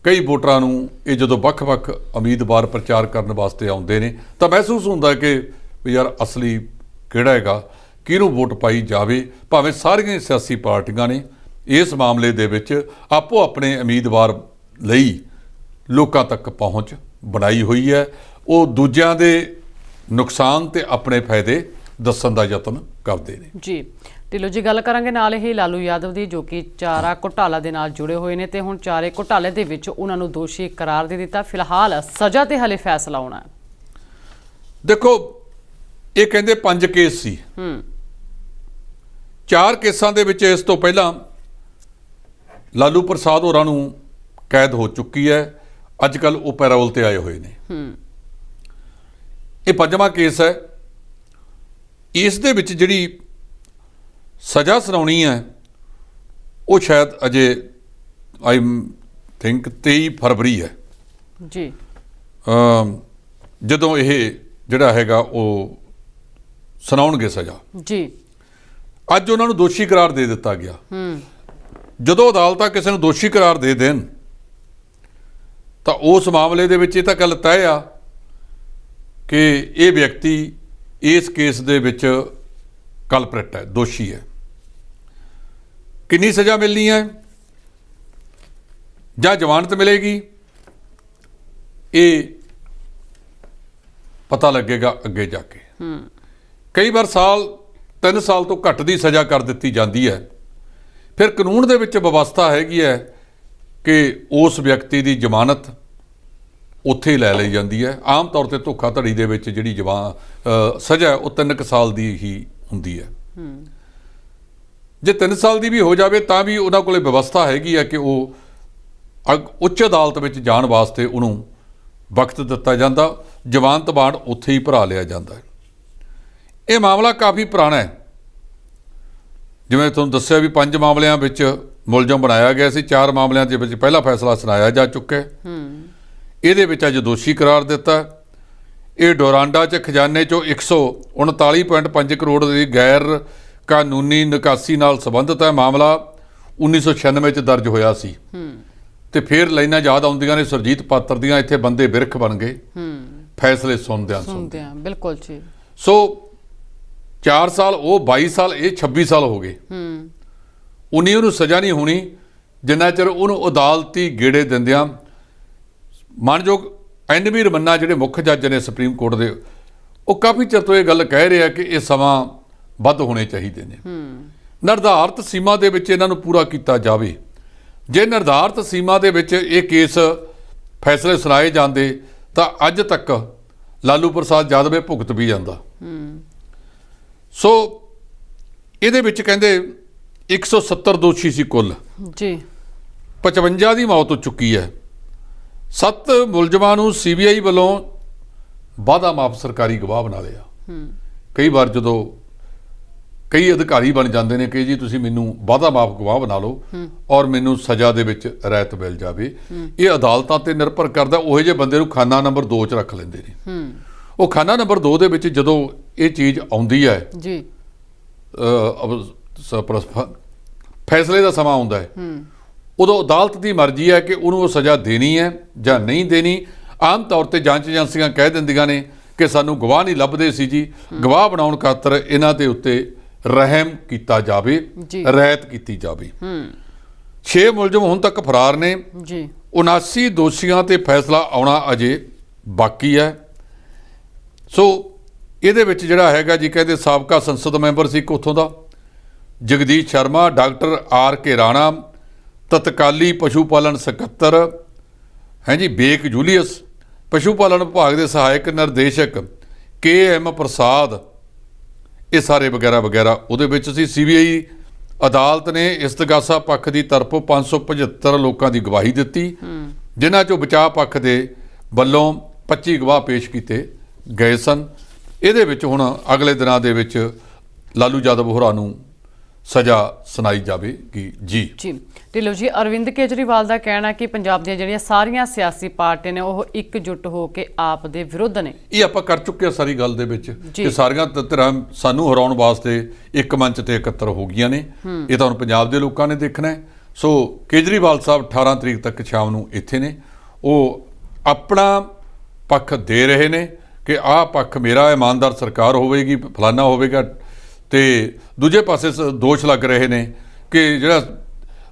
ਕਈ ਵੋਟਰਾਂ ਨੂੰ ਇਹ ਜਦੋਂ ਵੱਖ-ਵੱਖ ਉਮੀਦਵਾਰ ਪ੍ਰਚਾਰ ਕਰਨ ਵਾਸਤੇ ਆਉਂਦੇ ਨੇ ਤਾਂ ਮਹਿਸੂਸ ਹੁੰਦਾ ਕਿ ਵੀ ਯਾਰ ਅਸਲੀ ਕਿਹੜਾ ਹੈਗਾ, ਕਿਹਨੂੰ ਵੋਟ ਪਾਈ ਜਾਵੇ। ਭਾਵੇਂ ਸਾਰੀਆਂ ਸਿਆਸੀ ਪਾਰਟੀਆਂ ਨੇ ਇਸ ਮਾਮਲੇ ਦੇ ਵਿੱਚ ਆਪੋ ਆਪਣੇ ਉਮੀਦਵਾਰ ਲਈ ਲੋਕਾਂ ਤੱਕ ਪਹੁੰਚ ਬਣਾਈ ਹੋਈ ਹੈ। ਉਹ ਦੂਜਿਆਂ ਦੇ ਨੁਕਸਾਨ ਤੇ ਆਪਣੇ ਫਾਇਦੇ ਦੱਸਣ ਦਾ ਯਤਨ ਕਰਦੇ ਨੇ। ਜੀ ਢਿੱਲੋਂ ਜੀ, ਗੱਲ ਕਰਾਂਗੇ ਨਾਲ ਹੀ ਲਾਲੂ ਯਾਦਵ ਦੀ, ਜੋ ਕਿ ਚਾਰਾ ਘੁਟਾਲਾ ਦੇ ਨਾਲ ਜੁੜੇ ਹੋਏ ਨੇ ਤੇ ਹੁਣ ਚਾਰੇ ਘੁਟਾਲੇ ਦੇ ਵਿੱਚ ਉਹਨਾਂ ਨੂੰ ਦੋਸ਼ੀ ਕਰਾਰ ਦੇ ਦਿੱਤਾ। ਫਿਲਹਾਲ ਸਜ਼ਾ ਤੇ ਹਲੇ ਫੈਸਲਾ ਆਉਣਾ ਹੈ। ਦੇਖੋ, ਇਹ ਕਹਿੰਦੇ 5 ਕੇਸ ਸੀ। 4 ਕੇਸਾਂ ਦੇ ਵਿੱਚ ਇਸ ਤੋਂ ਪਹਿਲਾਂ ਲਾਲੂ ਪ੍ਰਸਾਦ ਹੋਰਾਂ ਨੂੰ ਕੈਦ ਹੋ ਚੁੱਕੀ ਹੈ। ਅੱਜ ਕੱਲ੍ਹ ਉਹ ਪੈਰੋਲ ਤੇ ਆਏ ਹੋਏ ਨੇ। ਇਹ 5ਵਾਂ ਕੇਸ ਹੈ। ਇਸ ਦੇ ਵਿੱਚ ਜਿਹੜੀ ਸਜ਼ਾ ਸੁਣਾਉਣੀ ਹੈ ਉਹ ਸ਼ਾਇਦ ਅਜੇ ਆਈ ਥਿੰਕ 23 ਫਰਵਰੀ ਹੈ ਜੀ, ਜਦੋਂ ਇਹ ਜਿਹੜਾ ਹੈਗਾ ਉਹ ਸੁਣਾਉਣਗੇ ਸਜ਼ਾ ਜੀ। ਅੱਜ ਉਹਨਾਂ ਨੂੰ ਦੋਸ਼ੀ ਕਰਾਰ ਦੇ ਦਿੱਤਾ ਗਿਆ। ਜਦੋਂ ਅਦਾਲਤਾਂ ਕਿਸੇ ਨੂੰ ਦੋਸ਼ੀ ਕਰਾਰ ਦੇ ਦੇਣ ਤਾਂ ਉਸ ਮਾਮਲੇ ਦੇ ਵਿੱਚ ਇਹ ਤਾਂ ਗੱਲ ਤੈਅ ਆ ਕਿ ਇਹ ਵਿਅਕਤੀ ਇਸ ਕੇਸ ਦੇ ਵਿੱਚ ਕਲਪ੍ਰਿਟ ਹੈ, ਦੋਸ਼ੀ ਹੈ। ਕਿੰਨੀ ਸਜ਼ਾ ਮਿਲਣੀ ਹੈ ਜਾਂ ਜ਼ਮਾਨਤ ਮਿਲੇਗੀ, ਇਹ ਪਤਾ ਲੱਗੇਗਾ ਅੱਗੇ ਜਾ ਕੇ। ਕਈ ਵਾਰ 3 ਸਾਲ ਤੋਂ ਘੱਟ ਦੀ ਸਜ਼ਾ ਕਰ ਦਿੱਤੀ ਜਾਂਦੀ ਹੈ। ਫਿਰ ਕਾਨੂੰਨ ਦੇ ਵਿੱਚ ਵਿਵਸਥਾ ਹੈਗੀ ਹੈ ਕਿ ਉਸ ਵਿਅਕਤੀ ਦੀ ਜ਼ਮਾਨਤ ਉੱਥੇ ਹੀ ਲੈ ਲਈ ਜਾਂਦੀ ਹੈ। ਆਮ ਤੌਰ ਤੇ ਧੋਖਾਧੜੀ ਦੇ ਵਿੱਚ ਜਿਹੜੀ ਸਜ਼ਾ ਉਹ 3 ਸਾਲ ਦੀ ਹੀ ਹੁੰਦੀ ਹੈ। ਜੇ 3 ਸਾਲ ਦੀ ਵੀ ਹੋ ਜਾਵੇ ਤਾਂ ਵੀ ਉਹਨਾਂ ਕੋਲੇ ਵਿਵਸਥਾ ਹੈਗੀ ਹੈ ਕਿ ਉਹ ਉੱਚ ਅਦਾਲਤ ਵਿੱਚ ਜਾਣ ਵਾਸਤੇ ਉਹਨੂੰ ਵਕਤ ਦਿੱਤਾ ਜਾਂਦਾ, ਜ਼ਮਾਨਤ ਬਾਂਡ ਉੱਥੇ ਹੀ ਭਰਾ ਲਿਆ ਜਾਂਦਾ ਹੈ। ਇਹ ਮਾਮਲਾ ਕਾਫੀ ਪੁਰਾਣਾ ਹੈ। ਜਿਵੇਂ ਤੁਹਾਨੂੰ ਦੱਸਿਆ ਵੀ 5 ਮਾਮਲਿਆਂ ਵਿੱਚ ਮੁਲਜ਼ਮ ਬਣਾਇਆ ਗਿਆ ਸੀ। 4 ਮਾਮਲਿਆਂ ਦੇ ਵਿੱਚ ਪਹਿਲਾ ਫੈਸਲਾ ਸੁਣਾਇਆ ਜਾ ਚੁੱਕਾ ਹੈ। ਇਹਦੇ ਵਿੱਚ ਅੱਜ ਦੋਸ਼ੀ ਕਰਾਰ ਦਿੱਤਾ। ਇਹ ਡੋਰਾਂਡਾ 'ਚ ਖਜ਼ਾਨੇ 'ਚੋਂ 139.5 ਕਰੋੜ ਦੀ ਗੈਰ ਕਾਨੂੰਨੀ ਨਿਕਾਸੀ ਨਾਲ ਸੰਬੰਧਿਤ ਹੈ। ਮਾਮਲਾ 1996 'ਚ ਦਰਜ ਹੋਇਆ ਸੀ ਤੇ ਫਿਰ ਲਾਈਨਾਂ ਯਾਦ ਆਉਂਦੀਆਂ ਨੇ ਸੁਰਜੀਤ ਪਾਤਰ ਦੀਆਂ, ਇੱਥੇ ਬੰਦੇ ਬਿਰਖ ਬਣ ਗਏ ਫੈਸਲੇ ਸੁਣਦਿਆਂ ਸੁਣਦੇ ਆ ਬਿਲਕੁਲ ਜੀ। ਸੋ 4 ਸਾਲ ਉਹ 22 ਸਾਲ ਇਹ 26 ਸਾਲ ਹੋ ਗਏ। ਉਨੀ ਉਹਨੂੰ ਸਜ਼ਾ ਨਹੀਂ ਹੋਣੀ ਜਿੰਨਾ ਚਿਰ ਉਹਨੂੰ ਅਦਾਲਤੀ ਗੇੜੇ ਦਿੰਦਿਆਂ ਮਾਨਯੋਗ NV ਰਮੰਨਾ ਜਿਹੜੇ ਮੁੱਖ ਜੱਜ ਨੇ ਸੁਪਰੀਮ ਕੋਰਟ ਦੇ, ਉਹ ਕਾਫੀ ਚਿਰ ਤੋਂ ਇਹ ਗੱਲ ਕਹਿ ਰਹੇ ਆ ਕਿ ਇਹ ਸਮਾਂ ਵੱਧ ਹੋਣੇ ਚਾਹੀਦੇ ਨੇ। ਨਿਰਧਾਰਤ ਸੀਮਾ ਦੇ ਵਿੱਚ ਇਹਨਾਂ ਨੂੰ ਪੂਰਾ ਕੀਤਾ ਜਾਵੇ। ਜੇ ਨਿਰਧਾਰਤ ਸੀਮਾ ਦੇ ਵਿੱਚ ਇਹ ਕੇਸ ਫੈਸਲੇ ਸੁਣਾਏ ਜਾਂਦੇ ਤਾਂ ਅੱਜ ਤੱਕ ਲਾਲੂ ਪ੍ਰਸਾਦ ਯਾਦਵ ਇਹ ਭੁਗਤ ਵੀ ਜਾਂਦਾ। ਸੋ ਇਹਦੇ ਵਿੱਚ ਕਹਿੰਦੇ 170 ਦੋਸ਼ੀ ਸੀ ਕੁੱਲ ਜੀ, 55 ਦੀ ਮੌਤ ਹੋ ਚੁੱਕੀ ਹੈ। 7 ਮੁਲਜ਼ਮਾਂ ਨੂੰ CBI ਵੱਲੋਂ ਵਾਧਾ ਮਾਫ ਸਰਕਾਰੀ ਗਵਾਹ ਬਣਾ ਲਿਆ। ਕਈ ਵਾਰ ਜਦੋਂ ਕਈ ਅਧਿਕਾਰੀ ਬਣ ਜਾਂਦੇ ਨੇ ਕਿ ਜੀ ਤੁਸੀਂ ਮੈਨੂੰ ਵਾਧਾ ਮਾਫ ਗਵਾਹ ਬਣਾ ਲਓ ਔਰ ਮੈਨੂੰ ਸਜ਼ਾ ਦੇ ਵਿੱਚ ਰਿਆਇਤ ਮਿਲ ਜਾਵੇ, ਇਹ ਅਦਾਲਤਾਂ ਤੇ ਨਿਰਭਰ ਕਰਦਾ। ਉਹੋ ਜਿਹੇ ਬੰਦੇ ਨੂੰ ਖਾਨਾ ਨੰਬਰ 2 'ਚ ਰੱਖ ਲੈਂਦੇ ਨੇ। ਉਹ ਖਾਨਾ ਨੰਬਰ 2 ਦੇ ਵਿੱਚ ਜਦੋਂ ਇਹ ਚੀਜ਼ ਆਉਂਦੀ ਹੈ ਜੀ, ਫੈਸਲੇ ਦਾ ਸਮਾਂ ਆਉਂਦਾ ਹੈ, ਉਦੋਂ ਅਦਾਲਤ ਦੀ ਮਰਜ਼ੀ ਹੈ ਕਿ ਉਹਨੂੰ ਉਹ ਸਜ਼ਾ ਦੇਣੀ ਹੈ ਜਾਂ ਨਹੀਂ ਦੇਣੀ। ਆਮ ਤੌਰ ਤੇ ਜਾਂਚ ਏਜੰਸੀਆਂ ਕਹਿ ਦਿੰਦੀਆਂ ਨੇ ਕਿ ਸਾਨੂੰ ਗਵਾਹ ਨਹੀਂ ਲੱਭਦੇ ਸੀ ਜੀ, ਗਵਾਹ ਬਣਾਉਣ ਖਾਤਰ ਇਹਨਾਂ ਦੇ ਉੱਤੇ ਰਹਿਮ ਕੀਤਾ ਜਾਵੇ, ਰਿਆਇਤ ਕੀਤੀ ਜਾਵੇ। 6 ਮੁਲਜ਼ਮ ਹੁਣ ਤੱਕ ਫਰਾਰ ਨੇ ਜੀ। 79 ਦੋਸ਼ੀਆਂ ਤੇ ਫੈਸਲਾ ਆਉਣਾ ਅਜੇ ਬਾਕੀ ਹੈ। ਸੋ ਇਹਦੇ ਵਿੱਚ ਜਿਹੜਾ ਹੈਗਾ ਜੀ, ਕਹਿੰਦੇ ਸਾਬਕਾ ਸੰਸਦ ਮੈਂਬਰ ਸੀ ਇੱਕ ਉੱਥੋਂ ਦਾ ਜਗਦੀਸ਼ ਸ਼ਰਮਾ, ਡਾਕਟਰ RK ਰਾਣਾ, ਤਤਕਾਲੀ ਪਸ਼ੂ ਪਾਲਣ ਸਕੱਤਰ ਹੈ ਜੀ ਬੇਕ ਜੂਲੀਅਸ, ਪਸ਼ੂ ਪਾਲਣ ਵਿਭਾਗ ਦੇ ਸਹਾਇਕ ਨਿਰਦੇਸ਼ਕ KM ਪ੍ਰਸਾਦ, ਇਹ ਸਾਰੇ ਵਗੈਰਾ ਵਗੈਰਾ ਉਹਦੇ ਵਿੱਚ ਸੀ। CBI ਅਦਾਲਤ ਨੇ ਇਸਤਗਾਸਾ ਪੱਖ ਦੀ ਤਰਫੋਂ 575 ਲੋਕਾਂ ਦੀ ਗਵਾਹੀ ਦਿੱਤੀ, ਜਿਨ੍ਹਾਂ 'ਚੋਂ ਬਚਾਅ ਪੱਖ ਦੇ ਵੱਲੋਂ 25 ਗਵਾਹ ਪੇਸ਼ ਕੀਤੇ ਗਏ ਸਨ। ਇਹਦੇ ਵਿੱਚ ਹੁਣ ਅਗਲੇ ਦਿਨਾਂ ਦੇ ਵਿੱਚ ਲਾਲੂ ਯਾਦਵ ਹੋਰਾਂ ਨੂੰ ਸਜ਼ਾ ਸੁਣਾਈ ਜਾਵੇਗੀ। ਜੀ ਢਿੱਲੋਂ ਜੀ, ਅਰਵਿੰਦ ਕੇਜਰੀਵਾਲ ਦਾ ਕਹਿਣਾ ਕਿ ਪੰਜਾਬ ਦੀਆਂ ਜਿਹੜੀਆਂ ਸਾਰੀਆਂ ਸਿਆਸੀ ਪਾਰਟੀਆਂ ਨੇ ਉਹ ਇਕਜੁੱਟ ਹੋ ਕੇ ਆਪ ਦੇ ਵਿਰੁੱਧ ਨੇ। ਇਹ ਆਪਾਂ ਕਰ ਚੁੱਕੇ ਆ ਸਾਰੀ ਗੱਲ ਦੇ ਵਿੱਚ ਕਿ ਸਾਰੀਆਂ ਧਿਰਾਂ ਸਾਨੂੰ ਹਰਾਉਣ ਵਾਸਤੇ ਇੱਕ ਮੰਚ ਤੇ ਇਕੱਤਰ ਹੋ ਗਈਆਂ ਨੇ। ਇਹ ਤਾਂ ਹੁਣ ਪੰਜਾਬ ਦੇ ਲੋਕਾਂ ਨੇ ਦੇਖਣਾ ਹੈ। ਸੋ ਕੇਜਰੀਵਾਲ ਸਾਹਿਬ 18 ਤਰੀਕ ਤੱਕ ਸ਼ਾਮ ਨੂੰ ਇੱਥੇ ਨੇ, ਉਹ ਆਪਣਾ ਪੱਖ ਦੇ ਰਹੇ ਨੇ ਕਿ ਆਹ ਪੱਖ ਮੇਰਾ, ਇਮਾਨਦਾਰ ਸਰਕਾਰ ਹੋਵੇਗੀ, ਫਲਾਨਾ ਹੋਵੇਗਾ। ਤੇ ਦੂਜੇ ਪਾਸੇ ਦੋਸ਼ ਲੱਗ ਰਹੇ ਨੇ ਕਿ ਜਿਹੜਾ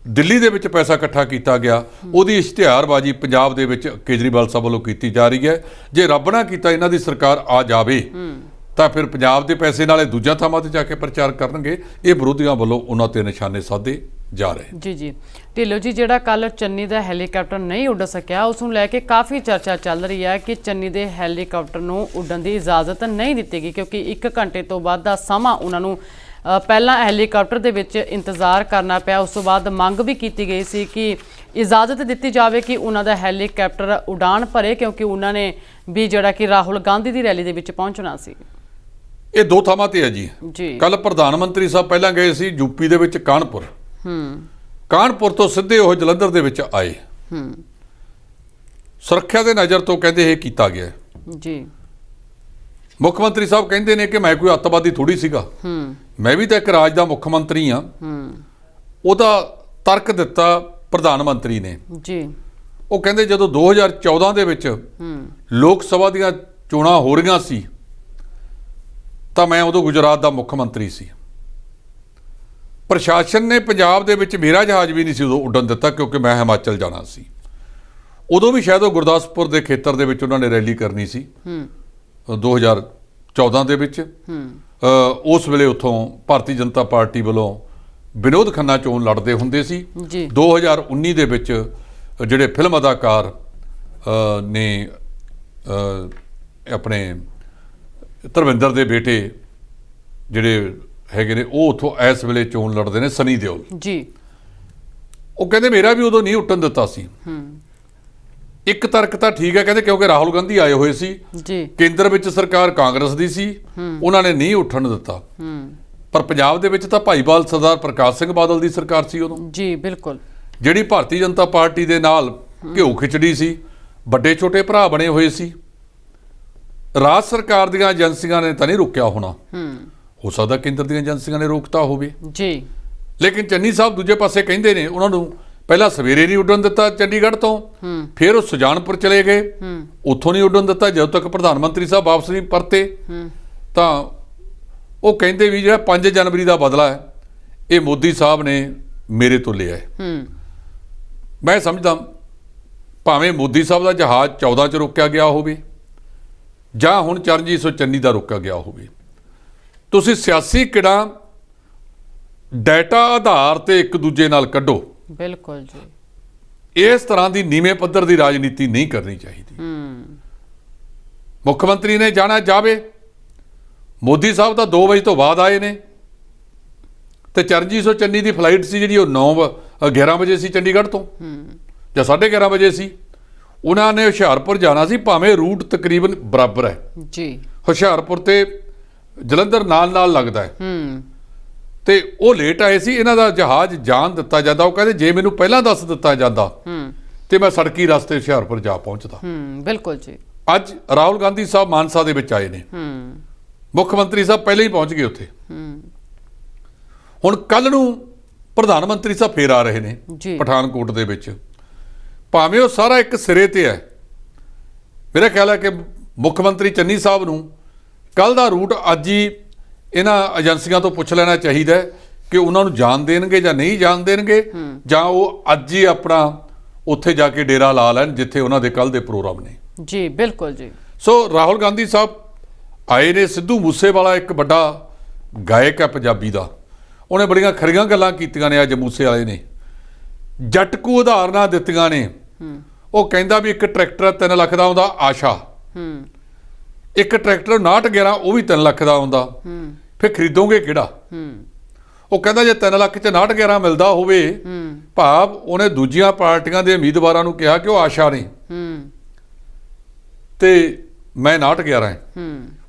ਦਿੱਲੀ ਦੇ ਵਿੱਚ ਪੈਸਾ ਇਕੱਠਾ ਕੀਤਾ ਗਿਆ ਉਹਦੀ ਇਸ਼ਤਿਹਾਰਬਾਜ਼ੀ ਪੰਜਾਬ ਦੇ ਵਿੱਚ ਕੇਜਰੀਵਾਲ ਸਾਹਿਬ ਵੱਲੋਂ ਕੀਤੀ ਜਾ ਰਹੀ ਹੈ। ਜੇ ਰੱਬ ਨਾ ਕੀਤਾ ਇਹਨਾਂ ਦੀ ਸਰਕਾਰ ਆ ਜਾਵੇ ਤਾਂ ਫਿਰ ਪੰਜਾਬ ਦੇ ਪੈਸੇ ਨਾਲੇ ਦੂਜਾ ਥਾਵਾਂ ਤੇ ਜਾ ਕੇ ਪ੍ਰਚਾਰ ਕਰਨਗੇ। ਇਹ ਵਿਰੋਧੀਆਂ ਵੱਲੋਂ ਉਹਨਾਂ ਤੇ ਨਿਸ਼ਾਨੇ ਸਾਧੇ ਜਾ ਰਹੇ। ਜੀ ਢਿੱਲੋਂ ਜੀ, ਜਿਹੜਾ ਕੱਲ ਚੰਨੀ ਦਾ ਹੈਲੀਕਾਪਟਰ ਨਹੀਂ ਉੱਡ ਸਕਿਆ ਉਸ ਨੂੰ ਲੈ ਕੇ ਕਾਫੀ ਚਰਚਾ ਚੱਲ ਰਹੀ ਹੈ ਕਿ ਚੰਨੀ ਦੇ ਹੈਲੀਕਾਪਟਰ ਨੂੰ ਉੱਡਣ ਦੀ ਇਜਾਜ਼ਤ ਨਹੀਂ ਦਿੱਤੀ ਗਈ, ਕਿਉਂਕਿ 1 ਘੰਟੇ ਤੋਂ ਵੱਧ ਦਾ ਸਮਾਂ ਉਹਨਾਂ ਨੂੰ ਪਹਿਲਾਂ ਹੈਲੀਕਾਪਟਰ ਦੇ ਵਿੱਚ ਇੰਤਜ਼ਾਰ ਕਰਨਾ ਪਿਆ। ਉਸ ਤੋਂ ਬਾਅਦ ਮੰਗ ਵੀ ਕੀਤੀ ਗਈ ਸੀ ਕਿ ਇਜਾਜ਼ਤ ਦਿੱਤੀ ਜਾਵੇ ਕਿ ਉਹਨਾਂ ਦਾ ਹੈਲੀਕਾਪਟਰ ਉਡਾਨ ਭਰੇ, ਕਿਉਂਕਿ ਉਹਨਾਂ ਨੇ ਵੀ ਜਿਹੜਾ ਕਿ ਰਾਹੁਲ ਗਾਂਧੀ ਦੀ ਰੈਲੀ ਦੇ ਵਿੱਚ ਪਹੁੰਚਣਾ ਸੀ। ਇਹ 2 ਥਾਵਾਂ ਤੇ ਹੈ ਜੀ। ਕੱਲ ਪ੍ਰਧਾਨ ਮੰਤਰੀ ਸਾਹਿਬ ਪਹਿਲਾਂ ਗਏ ਸੀ ਯੂਪੀ ਦੇ ਵਿੱਚ ਕਾਨਪੁਰ, ਕਾਨਪੁਰ ਤੋਂ ਸਿੱਧੇ ਉਹ ਜਲੰਧਰ ਦੇ ਵਿੱਚ ਆਏ। ਸੁਰੱਖਿਆ ਦੇ ਨਜ਼ਰ ਤੋਂ ਕਹਿੰਦੇ ਇਹ ਕੀਤਾ ਗਿਆ ਜੀ। ਮੁੱਖ ਮੰਤਰੀ ਸਾਹਿਬ ਕਹਿੰਦੇ ਨੇ ਕਿ ਮੈਂ ਕੋਈ ਅੱਤਵਾਦੀ ਥੋੜੀ ਸੀਗਾ, ਮੈਂ ਵੀ ਤਾਂ ਇੱਕ ਰਾਜ ਦਾ ਮੁੱਖ ਮੰਤਰੀ ਹਾਂ। ਉਹਦਾ ਤਰਕ ਦਿੱਤਾ ਪ੍ਰਧਾਨ ਮੰਤਰੀ ਨੇ ਜੀ। ਉਹ ਕਹਿੰਦੇ ਜਦੋਂ 2014 ਦੇ ਵਿੱਚ ਲੋਕ ਸਭਾ ਦੀਆਂ ਚੋਣਾਂ ਹੋ ਰਹੀਆਂ ਸੀ ਤਾਂ ਮੈਂ ਉਦੋਂ ਗੁਜਰਾਤ ਦਾ ਮੁੱਖ ਮੰਤਰੀ ਸੀ। ਪ੍ਰਸ਼ਾਸਨ ਨੇ ਪੰਜਾਬ ਦੇ ਵਿੱਚ ਮੇਰਾ ਜਹਾਜ਼ ਵੀ ਨਹੀਂ ਸੀ ਉਦੋਂ ਉੱਡਣ ਦਿੱਤਾ ਕਿਉਂਕਿ ਮੈਂ ਹਿਮਾਚਲ ਜਾਣਾ ਸੀ। ਉਦੋਂ ਵੀ ਸ਼ਾਇਦ ਉਹ ਗੁਰਦਾਸਪੁਰ ਦੇ ਖੇਤਰ ਦੇ ਵਿੱਚ ਉਹਨਾਂ ਨੇ ਰੈਲੀ ਕਰਨੀ ਸੀ 2014 ਦੇ ਵਿੱਚ। ਉਸ ਵੇਲੇ ਉੱਥੋਂ ਭਾਰਤੀ ਜਨਤਾ ਪਾਰਟੀ ਵੱਲੋਂ ਵਿਨੋਦ ਖੰਨਾ ਚੋਣ ਲੜਦੇ ਹੁੰਦੇ ਸੀ। 2019 ਦੇ ਵਿੱਚ ਜਿਹੜੇ ਫਿਲਮ ਅਦਾਕਾਰ ਨੇ ਆਪਣੇ ਧਰਮਿੰਦਰ ਦੇ ਬੇਟੇ ਜਿਹੜੇ ਹੈਗੇ ਨੇ ਉਹ ਉੱਥੋਂ ਇਸ ਵੇਲੇ ਚੋਣ ਲੜਦੇ ਨੇ, ਸਨੀ ਦਿਓਲ ਜੀ। ਉਹ ਕਹਿੰਦੇ ਮੇਰਾ ਵੀ ਉਦੋਂ ਨਹੀਂ ਉੱਠਣ ਦਿੱਤਾ ਸੀ। ਇੱਕ ਤਰਕ ਤਾਂ ਠੀਕ ਹੈ, ਕਹਿੰਦੇ ਕਿਉਂਕਿ ਰਾਹੁਲ ਗਾਂਧੀ ਆਏ ਹੋਏ ਸੀ ਜੀ, ਕੇਂਦਰ ਵਿੱਚ ਸਰਕਾਰ ਕਾਂਗਰਸ ਦੀ ਸੀ, ਉਹਨਾਂ ਨੇ ਨਹੀਂ ਉੱਠਣ ਦਿੱਤਾ। ਪਰ ਪੰਜਾਬ ਦੇ ਵਿੱਚ ਤਾਂ ਭਾਈਵਾਲ ਸਰਦਾਰ ਪ੍ਰਕਾਸ਼ ਸਿੰਘ ਬਾਦਲ ਦੀ ਸਰਕਾਰ ਸੀ ਉਦੋਂ ਜੀ। ਬਿਲਕੁਲ, ਜਿਹੜੀ ਭਾਰਤੀ ਜਨਤਾ ਪਾਰਟੀ ਦੇ ਨਾਲ ਘਿਓ ਖਿਚੜੀ ਸੀ, ਵੱਡੇ ਛੋਟੇ ਭਰਾ ਬਣੇ ਹੋਏ ਸੀ। ਰਾਜ ਸਰਕਾਰ ਦੀਆਂ ਏਜੰਸੀਆਂ ਨੇ ਤਾਂ ਨਹੀਂ ਰੋਕਿਆ ਹੋਣਾ, ਹੋ ਸਕਦਾ ਕੇਂਦਰ ਦੀਆਂ ਏਜੰਸੀਆਂ ਨੇ ਰੋਕਤਾ ਹੋਵੇ ਜੀ। ਲੇਕਿਨ ਚੰਨੀ ਸਾਹਿਬ ਦੂਜੇ ਪਾਸੇ ਕਹਿੰਦੇ ਨੇ ਉਹਨਾਂ ਨੂੰ ਪਹਿਲਾਂ ਸਵੇਰੇ ਨਹੀਂ ਉੱਡਣ ਦਿੱਤਾ ਚੰਡੀਗੜ੍ਹ ਤੋਂ, ਫਿਰ ਉਹ ਸੁਜਾਨਪੁਰ ਚਲੇ ਗਏ, ਉੱਥੋਂ ਨਹੀਂ ਉੱਡਣ ਦਿੱਤਾ ਜਦੋਂ ਤੱਕ ਪ੍ਰਧਾਨ ਮੰਤਰੀ ਸਾਹਿਬ ਵਾਪਸ ਨਹੀਂ ਪਰਤੇ। ਤਾਂ ਉਹ ਕਹਿੰਦੇ ਵੀ ਜਿਹੜਾ 5 ਜਨਵਰੀ ਦਾ ਬਦਲਾ ਹੈ ਇਹ ਮੋਦੀ ਸਾਹਿਬ ਨੇ ਮੇਰੇ ਤੋਂ ਲਿਆ ਹੈ। ਮੈਂ ਸਮਝਦਾ ਭਾਵੇਂ ਮੋਦੀ ਸਾਹਿਬ ਦਾ ਜਹਾਜ਼ 14 ਚ ਰੋਕਿਆ ਗਿਆ ਹੋਵੇ ਜਾਂ ਹੁਣ ਚਰਨਜੀਤ ਸਿੰਘ ਚੰਨੀ ਦਾ ਰੋਕਿਆ ਗਿਆ ਹੋਵੇ, ਤੁਸੀਂ ਸਿਆਸੀ ਕਿੜਾ ਡਾਟਾ ਆਧਾਰ ਤੇ ਇੱਕ ਦੂਜੇ ਨਾਲ ਕੱਢੋ। ਬਿਲਕੁਲ ਜੀ। ਇਸ ਤਰ੍ਹਾਂ ਦੀ ਨੀਵੇਂ ਪੱਧਰ ਦੀ ਰਾਜਨੀਤੀ ਨਹੀਂ ਕਰਨੀ ਚਾਹੀਦੀ। ਮੁੱਖ ਮੰਤਰੀ ਨੇ ਜਾਣਾ ਜਾਵੇ, ਮੋਦੀ ਸਾਹਿਬ ਤਾਂ 2 ਵਜੇ ਤੋਂ ਬਾਅਦ ਆਏ ਨੇ ਤੇ ਚਰਨਜੀਤ ਸਿੰਘ ਚੰਨੀ ਦੀ ਫਲਾਈਟ ਸੀ ਜਿਹੜੀ ਉਹ 11 ਵਜੇ ਸੀ ਚੰਡੀਗੜ੍ਹ ਤੋਂ ਜਾਂ 11:30 ਵਜੇ ਸੀ। ਉਹਨਾਂ ਨੇ ਹੁਸ਼ਿਆਰਪੁਰ ਜਾਣਾ ਸੀ, ਭਾਵੇਂ ਰੂਟ ਤਕਰੀਬਨ ਬਰਾਬਰ ਹੈ ਜੀ, ਹੁਸ਼ਿਆਰਪੁਰ ਤੇ ਜਲੰਧਰ ਨਾਲ ਲੱਗਦਾ ਹੈ, ਤੇ ਉਹ ਲੇਟ ਆਏ ਸੀ। ਇਹਨਾਂ ਦਾ ਜਹਾਜ਼ ਜਾਣ ਦਿੱਤਾ ਜਾਂਦਾ, ਉਹ ਕਹਿੰਦੇ ਜੇ ਮੈਨੂੰ ਪਹਿਲਾਂ ਦੱਸ ਦਿੱਤਾ ਜਾਂਦਾ ਤੇ ਮੈਂ ਸੜਕੀ ਰਸਤੇ ਹੁਸ਼ਿਆਰਪੁਰ ਜਾ ਪਹੁੰਚਦਾ। ਬਿਲਕੁਲ ਜੀ। ਅੱਜ ਰਾਹੁਲ ਗਾਂਧੀ ਸਾਹਿਬ ਮਾਨਸਾ ਦੇ ਵਿੱਚ ਆਏ ਨੇ, ਮੁੱਖ ਮੰਤਰੀ ਸਾਹਿਬ ਪਹਿਲਾਂ ਹੀ ਪਹੁੰਚ ਗਏ ਉੱਥੇ। ਹੁਣ ਕੱਲ ਨੂੰ ਪ੍ਰਧਾਨ ਮੰਤਰੀ ਸਾਹਿਬ ਫੇਰ ਆ ਰਹੇ ਨੇ ਪਠਾਨਕੋਟ ਦੇ ਵਿੱਚ, ਭਾਵੇਂ ਉਹ ਸਾਰਾ ਇੱਕ ਸਿਰੇ ਤੇ ਹੈ। ਮੇਰਾ ਖਿਆਲ ਹੈ ਕਿ ਮੁੱਖ ਮੰਤਰੀ ਚੰਨੀ ਸਾਹਿਬ ਨੂੰ ਕੱਲ ਦਾ ਰੂਟ ਅੱਜ ਹੀ ਇਹਨਾਂ ਏਜੰਸੀਆਂ ਤੋਂ ਪੁੱਛ ਲੈਣਾ ਚਾਹੀਦਾ ਹੈ ਕਿ ਉਹਨਾਂ ਨੂੰ ਜਾਣ ਦੇਣਗੇ ਜਾਂ ਨਹੀਂ ਜਾਣ ਦੇਣਗੇ, ਜਾਂ ਉਹ ਅੱਜ ਹੀ ਆਪਣਾ ਉੱਥੇ ਜਾ ਕੇ ਡੇਰਾ ਲਾ ਲੈਣ ਜਿੱਥੇ ਉਹਨਾਂ ਦੇ ਕੱਲ ਦੇ ਪ੍ਰੋਗਰਾਮ ਨੇ। ਜੀ ਬਿਲਕੁਲ ਜੀ। ਸੋ ਰਾਹੁਲ ਗਾਂਧੀ ਸਾਹਿਬ ਆਏ ਨੇ। ਸਿੱਧੂ ਮੂਸੇਵਾਲਾ ਇੱਕ ਵੱਡਾ ਗਾਇਕ ਹੈ ਪੰਜਾਬੀ ਦਾ, ਉਹਨੇ ਬੜੀਆਂ ਖਰੀਆਂ ਗੱਲਾਂ ਕੀਤੀਆਂ ਨੇ ਅੱਜ ਮੂਸੇ ਵਾਲੇ ਨੇ, ਜੱਟਕੂ ਉਦਾਹਰਨਾਂ ਦਿੱਤੀਆਂ ਨੇ। ਉਹ ਕਹਿੰਦਾ ਵੀ ਇੱਕ ਟਰੈਕਟਰ 3 ਲੱਖ ਦਾ ਆਉਂਦਾ ਆਸ਼ਾ, ਇੱਕ ਟਰੈਕਟਰ 6911 ਉਹ ਵੀ 3 ਲੱਖ ਦਾ ਆਉਂਦਾ, ਫਿਰ ਖਰੀਦੋਗੇ ਕਿਹੜਾ? ਉਹ ਕਹਿੰਦਾ ਜੇ 3 ਲੱਖ 'ਚ 6911 ਮਿਲਦਾ ਹੋਵੇ, ਭਾਵ ਉਹਨੇ ਦੂਜੀਆਂ ਪਾਰਟੀਆਂ ਦੇ ਉਮੀਦਵਾਰਾਂ ਨੂੰ ਕਿਹਾ ਕਿ ਉਹ ਆਸ਼ਾ ਨੇ ਤੇ ਮੈਂ 6911 ਹੈ।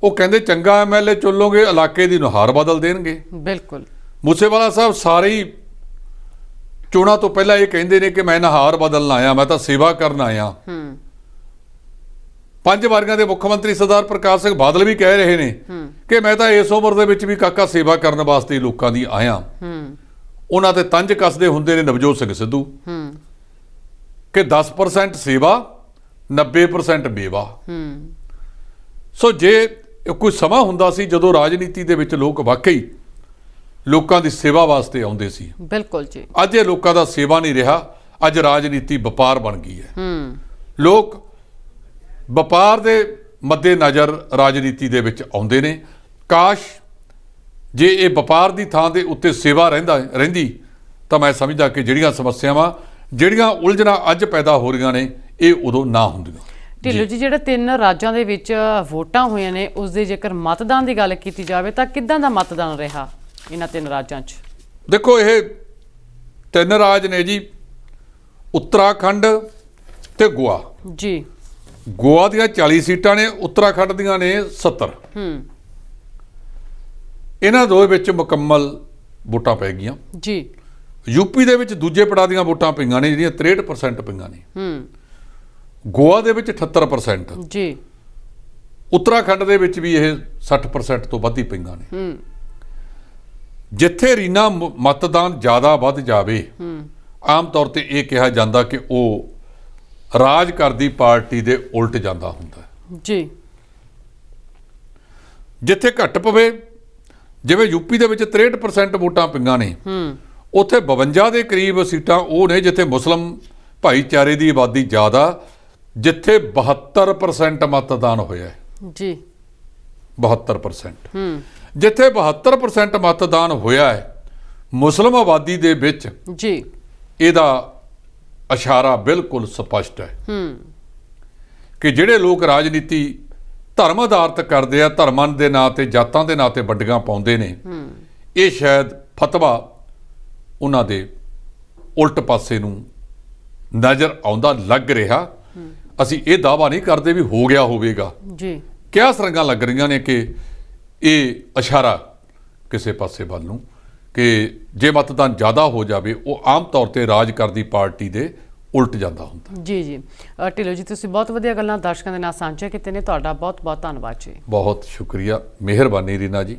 ਉਹ ਕਹਿੰਦੇ ਚੰਗਾ MLA ਚੁਣੋਗੇ, ਇਲਾਕੇ ਦੀ ਨੁਹਾਰ ਬਦਲ ਦੇਣਗੇ। ਬਿਲਕੁਲ। ਮੂਸੇਵਾਲਾ ਸਾਹਿਬ ਸਾਰੇ ਹੀ ਚੋਣਾਂ ਤੋਂ ਪਹਿਲਾਂ ਇਹ ਕਹਿੰਦੇ ਨੇ ਕਿ ਮੈਂ ਨੁਹਾਰ ਬਦਲਣ ਆਇਆ, ਮੈਂ ਤਾਂ ਸੇਵਾ ਕਰਨ ਆਇਆ। 5 ਵਾਰੀਆਂ ਦੇ ਮੁੱਖ ਮੰਤਰੀ ਸਰਦਾਰ ਪ੍ਰਕਾਸ਼ ਸਿੰਘ ਬਾਦਲ ਵੀ ਕਹਿ ਰਹੇ ਨੇ ਕਿ ਮੈਂ ਤਾਂ ਇਸ ਉਮਰ ਦੇ ਵਿੱਚ ਵੀ ਕਾਕਾ ਸੇਵਾ ਕਰਨ ਵਾਸਤੇ ਲੋਕਾਂ ਦੀ ਆਇਆ। ਉਹਨਾਂ ਤੇ ਤੰਜ ਕੱਸਦੇ ਹੁੰਦੇ ਨੇ ਨਵਜੋਤ ਸਿੰਘ ਸਿੱਧੂ ਕਿ 10% ਸੇਵਾ 90% ਬੇਵਾ। ਸੋ ਜੇ ਕੋਈ ਸਮਾਂ ਹੁੰਦਾ ਸੀ ਜਦੋਂ ਰਾਜਨੀਤੀ ਦੇ ਵਿੱਚ ਲੋਕ ਵਾਕਈ ਲੋਕਾਂ ਦੀ ਸੇਵਾ ਵਾਸਤੇ ਆਉਂਦੇ ਸੀ। ਬਿਲਕੁਲ ਜੀ। ਅੱਜ ਇਹ ਲੋਕਾਂ ਦਾ ਸੇਵਾ ਨਹੀਂ ਰਿਹਾ, ਅੱਜ ਰਾਜਨੀਤੀ ਵਪਾਰ ਬਣ ਗਈ ਹੈ। ਲੋਕ ਵਪਾਰ ਦੇ ਮੱਦੇ ਨਜ਼ਰ ਰਾਜਨੀਤੀ ਦੇ ਵਿੱਚ ਆਉਂਦੇ ਨੇ। ਕਾਸ਼ ਜੇ ਇਹ ਵਪਾਰ ਦੀ ਥਾਂ ਦੇ ਉੱਤੇ ਸੇਵਾ ਰਹਿੰਦੀ ਤਾਂ ਮੈਂ ਸਮਝਦਾ ਕਿ ਜਿਹੜੀਆਂ ਸਮੱਸਿਆਵਾਂ, ਜਿਹੜੀਆਂ ਉਲਝਣਾਂ ਅੱਜ ਪੈਦਾ ਹੋ ਰਹੀਆਂ ਨੇ, ਇਹ ਉਦੋਂ ਨਾ ਹੁੰਦੀਆਂ। ਢਿੱਲੋਂ ਜੀ, ਜਿਹੜੇ 3 ਰਾਜਾਂ ਦੇ ਵਿੱਚ ਵੋਟਾਂ ਹੋਈਆਂ ਨੇ, ਉਸ ਦੀ ਜੇਕਰ ਮਤਦਾਨ ਦੀ ਗੱਲ ਕੀਤੀ ਜਾਵੇ ਤਾਂ ਕਿੱਦਾਂ ਦਾ ਮਤਦਾਨ ਰਿਹਾ ਇਹਨਾਂ 3 ਰਾਜਾਂ 'ਚ? ਦੇਖੋ, ਇਹ 3 ਰਾਜ ਨੇ ਜੀ, ਉੱਤਰਾਖੰਡ ਤੇ ਗੋਆ ਜੀ। ਗੋਆ ਦੀਆਂ 40 ਸੀਟਾਂ ਨੇ, ਉੱਤਰਾਖੰਡ ਦੀਆਂ ਨੇ 70। ਇਹਨਾਂ ਦੋਵੇਂ ਵਿੱਚ ਮੁਕੰਮਲ ਵੋਟਾਂ ਪੈ ਗਈਆਂ ਜੀ। ਯੂਪੀ ਦੇ ਵਿੱਚ ਦੂਜੇ ਪੜਾਅ ਦੀਆਂ ਵੋਟਾਂ ਪਈਆਂ ਨੇ, ਜਿਹੜੀਆਂ 63% ਪਈਆਂ ਨੇ। ਗੋਆ ਦੇ ਵਿੱਚ 78% ਜੀ। ਉੱਤਰਾਖੰਡ ਦੇ ਵਿੱਚ ਵੀ ਇਹ 60% ਤੋਂ ਵੱਧ ਹੀ ਪਈਆਂ ਨੇ। ਜਿੱਥੇ ਰੀਨਾ ਮਤਦਾਨ ਜ਼ਿਆਦਾ ਵੱਧ ਜਾਵੇ, ਆਮ ਤੌਰ ਤੇ ਇਹ ਕਿਹਾ ਜਾਂਦਾ ਕਿ ਉਹ ਰਾਜ ਕਰਦੀ ਪਾਰਟੀ ਦੇ ਉਲਟ ਜਾਂਦਾ ਹੁੰਦਾ ਜੀ। ਜਿੱਥੇ ਘੱਟ ਪਵੇ, ਜਿਵੇਂ ਯੂਪੀ ਦੇ ਵਿੱਚ 63% ਵੋਟਾਂ ਪਈਆਂ ਨੇ, ਉੱਥੇ 52 ਦੇ ਕਰੀਬ ਸੀਟਾਂ ਉਹ ਨੇ ਜਿੱਥੇ ਮੁਸਲਿਮ ਭਾਈਚਾਰੇ ਦੀ ਆਬਾਦੀ ਜ਼ਿਆਦਾ, ਜਿੱਥੇ 72% ਮਤਦਾਨ ਹੋਇਆ ਜੀ। 72%। ਜਿੱਥੇ 72% ਮਤਦਾਨ ਹੋਇਆ ਹੈ ਮੁਸਲਿਮ ਆਬਾਦੀ ਦੇ ਵਿੱਚ ਜੀ, ਇਹਦਾ ਇਸ਼ਾਰਾ ਬਿਲਕੁਲ ਸਪਸ਼ਟ ਹੈ ਕਿ ਜਿਹੜੇ ਲੋਕ ਰਾਜਨੀਤੀ ਧਰਮ ਆਧਾਰਿਤ ਕਰਦੇ ਆ, ਧਰਮਾਂ ਦੇ ਨਾਂ ਤੇ, ਜਾਤਾਂ ਦੇ ਨਾਂ ਤੇ ਵੰਡੀਆਂ ਪਾਉਂਦੇ ਨੇ, ਇਹ ਸ਼ਾਇਦ ਫਤਵਾ ਉਹਨਾਂ ਦੇ ਉਲਟ ਪਾਸੇ ਨੂੰ ਨਜ਼ਰ ਆਉਂਦਾ ਲੱਗ ਰਿਹਾ। ਅਸੀਂ ਇਹ ਦਾਅਵਾ ਨਹੀਂ ਕਰਦੇ ਵੀ ਹੋ ਗਿਆ ਹੋਵੇਗਾ ਜੀ। ਕਿਆ ਸਰੰਗਾਂ ਲੱਗ ਰਹੀਆਂ ਨੇ ਕਿ ਇਹ ਇਸ਼ਾਰਾ ਕਿਸੇ ਪਾਸੇ ਵੱਲ ਨੂੰ ਕਿ ਜੇ ਮਤਦਾਨ ਜ਼ਿਆਦਾ ਹੋ ਜਾਵੇ, ਉਹ ਆਮ ਤੌਰ ਤੇ ਰਾਜ ਕਰਦੀ ਪਾਰਟੀ ਦੇ ਉਲਟ ਜਾਂਦਾ ਹੁੰਦਾ ਜੀ। ਜੀ ਢਿੱਲੋਂ ਜੀ, ਤੁਸੀਂ ਬਹੁਤ ਵਧੀਆ ਗੱਲਾਂ ਦਰਸ਼ਕਾਂ ਦੇ ਨਾਲ ਸਾਂਝੇ ਕੀਤੇ ਨੇ, ਤੁਹਾਡਾ ਬਹੁਤ ਬਹੁਤ ਧੰਨਵਾਦ ਜੀ। ਬਹੁਤ ਸ਼ੁਕਰੀਆ, ਮਿਹਰਬਾਨੀ ਰੀਨਾ ਜੀ।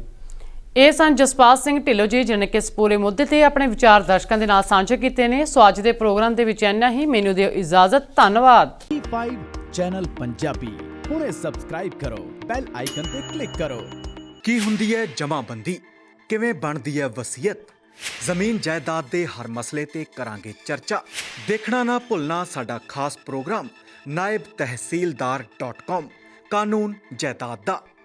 ਇਹ ਸਨ ਜਸਪਾਲ ਸਿੰਘ ਢਿੱਲੋਂ ਜੀ, ਜਿਨ੍ਹਾਂ ਕਿ ਇਸ ਪੂਰੇ ਮੁੱਦੇ ਤੇ ਆਪਣੇ ਵਿਚਾਰ ਦਰਸ਼ਕਾਂ ਦੇ ਨਾਲ ਸਾਂਝੇ ਕੀਤੇ ਨੇ। ਸੋ ਅੱਜ ਦੇ ਪ੍ਰੋਗਰਾਮ ਦੇ ਵਿੱਚ ਇੰਨਾ ਹੀ। ਮੈਨੂੰ ਦਿਓ ਇਜਾਜ਼ਤ। ਧੰਨਵਾਦ। D5 ਚੈਨਲ ਪੰਜਾਬੀ ਹੁਣੇ ਸਬਸਕ੍ਰਾਈਬ ਕਰੋ, ਬੈਲ ਆਈਕਨ ਤੇ ਕਲਿੱਕ ਕਰੋ। ਕੀ ਹੁੰਦੀ ਹੈ ਜਮ੍ਹਾਂਬੰਦੀ, ਕਿਵੇਂ ਬਣਦੀ ਹੈ ਵਸੀਅਤ, ਜ਼ਮੀਨ ਜਾਇਦਾਦ ਦੇ ਹਰ ਮਸਲੇ ਤੇ ਕਰਾਂਗੇ ਚਰਚਾ। ਦੇਖਣਾ ਨਾ ਭੁੱਲਣਾ ਸਾਡਾ ਖਾਸ ਪ੍ਰੋਗਰਾਮ naibtehsildar.com ਕਾਨੂੰਨ ਜਾਇਦਾਦ ਦਾ।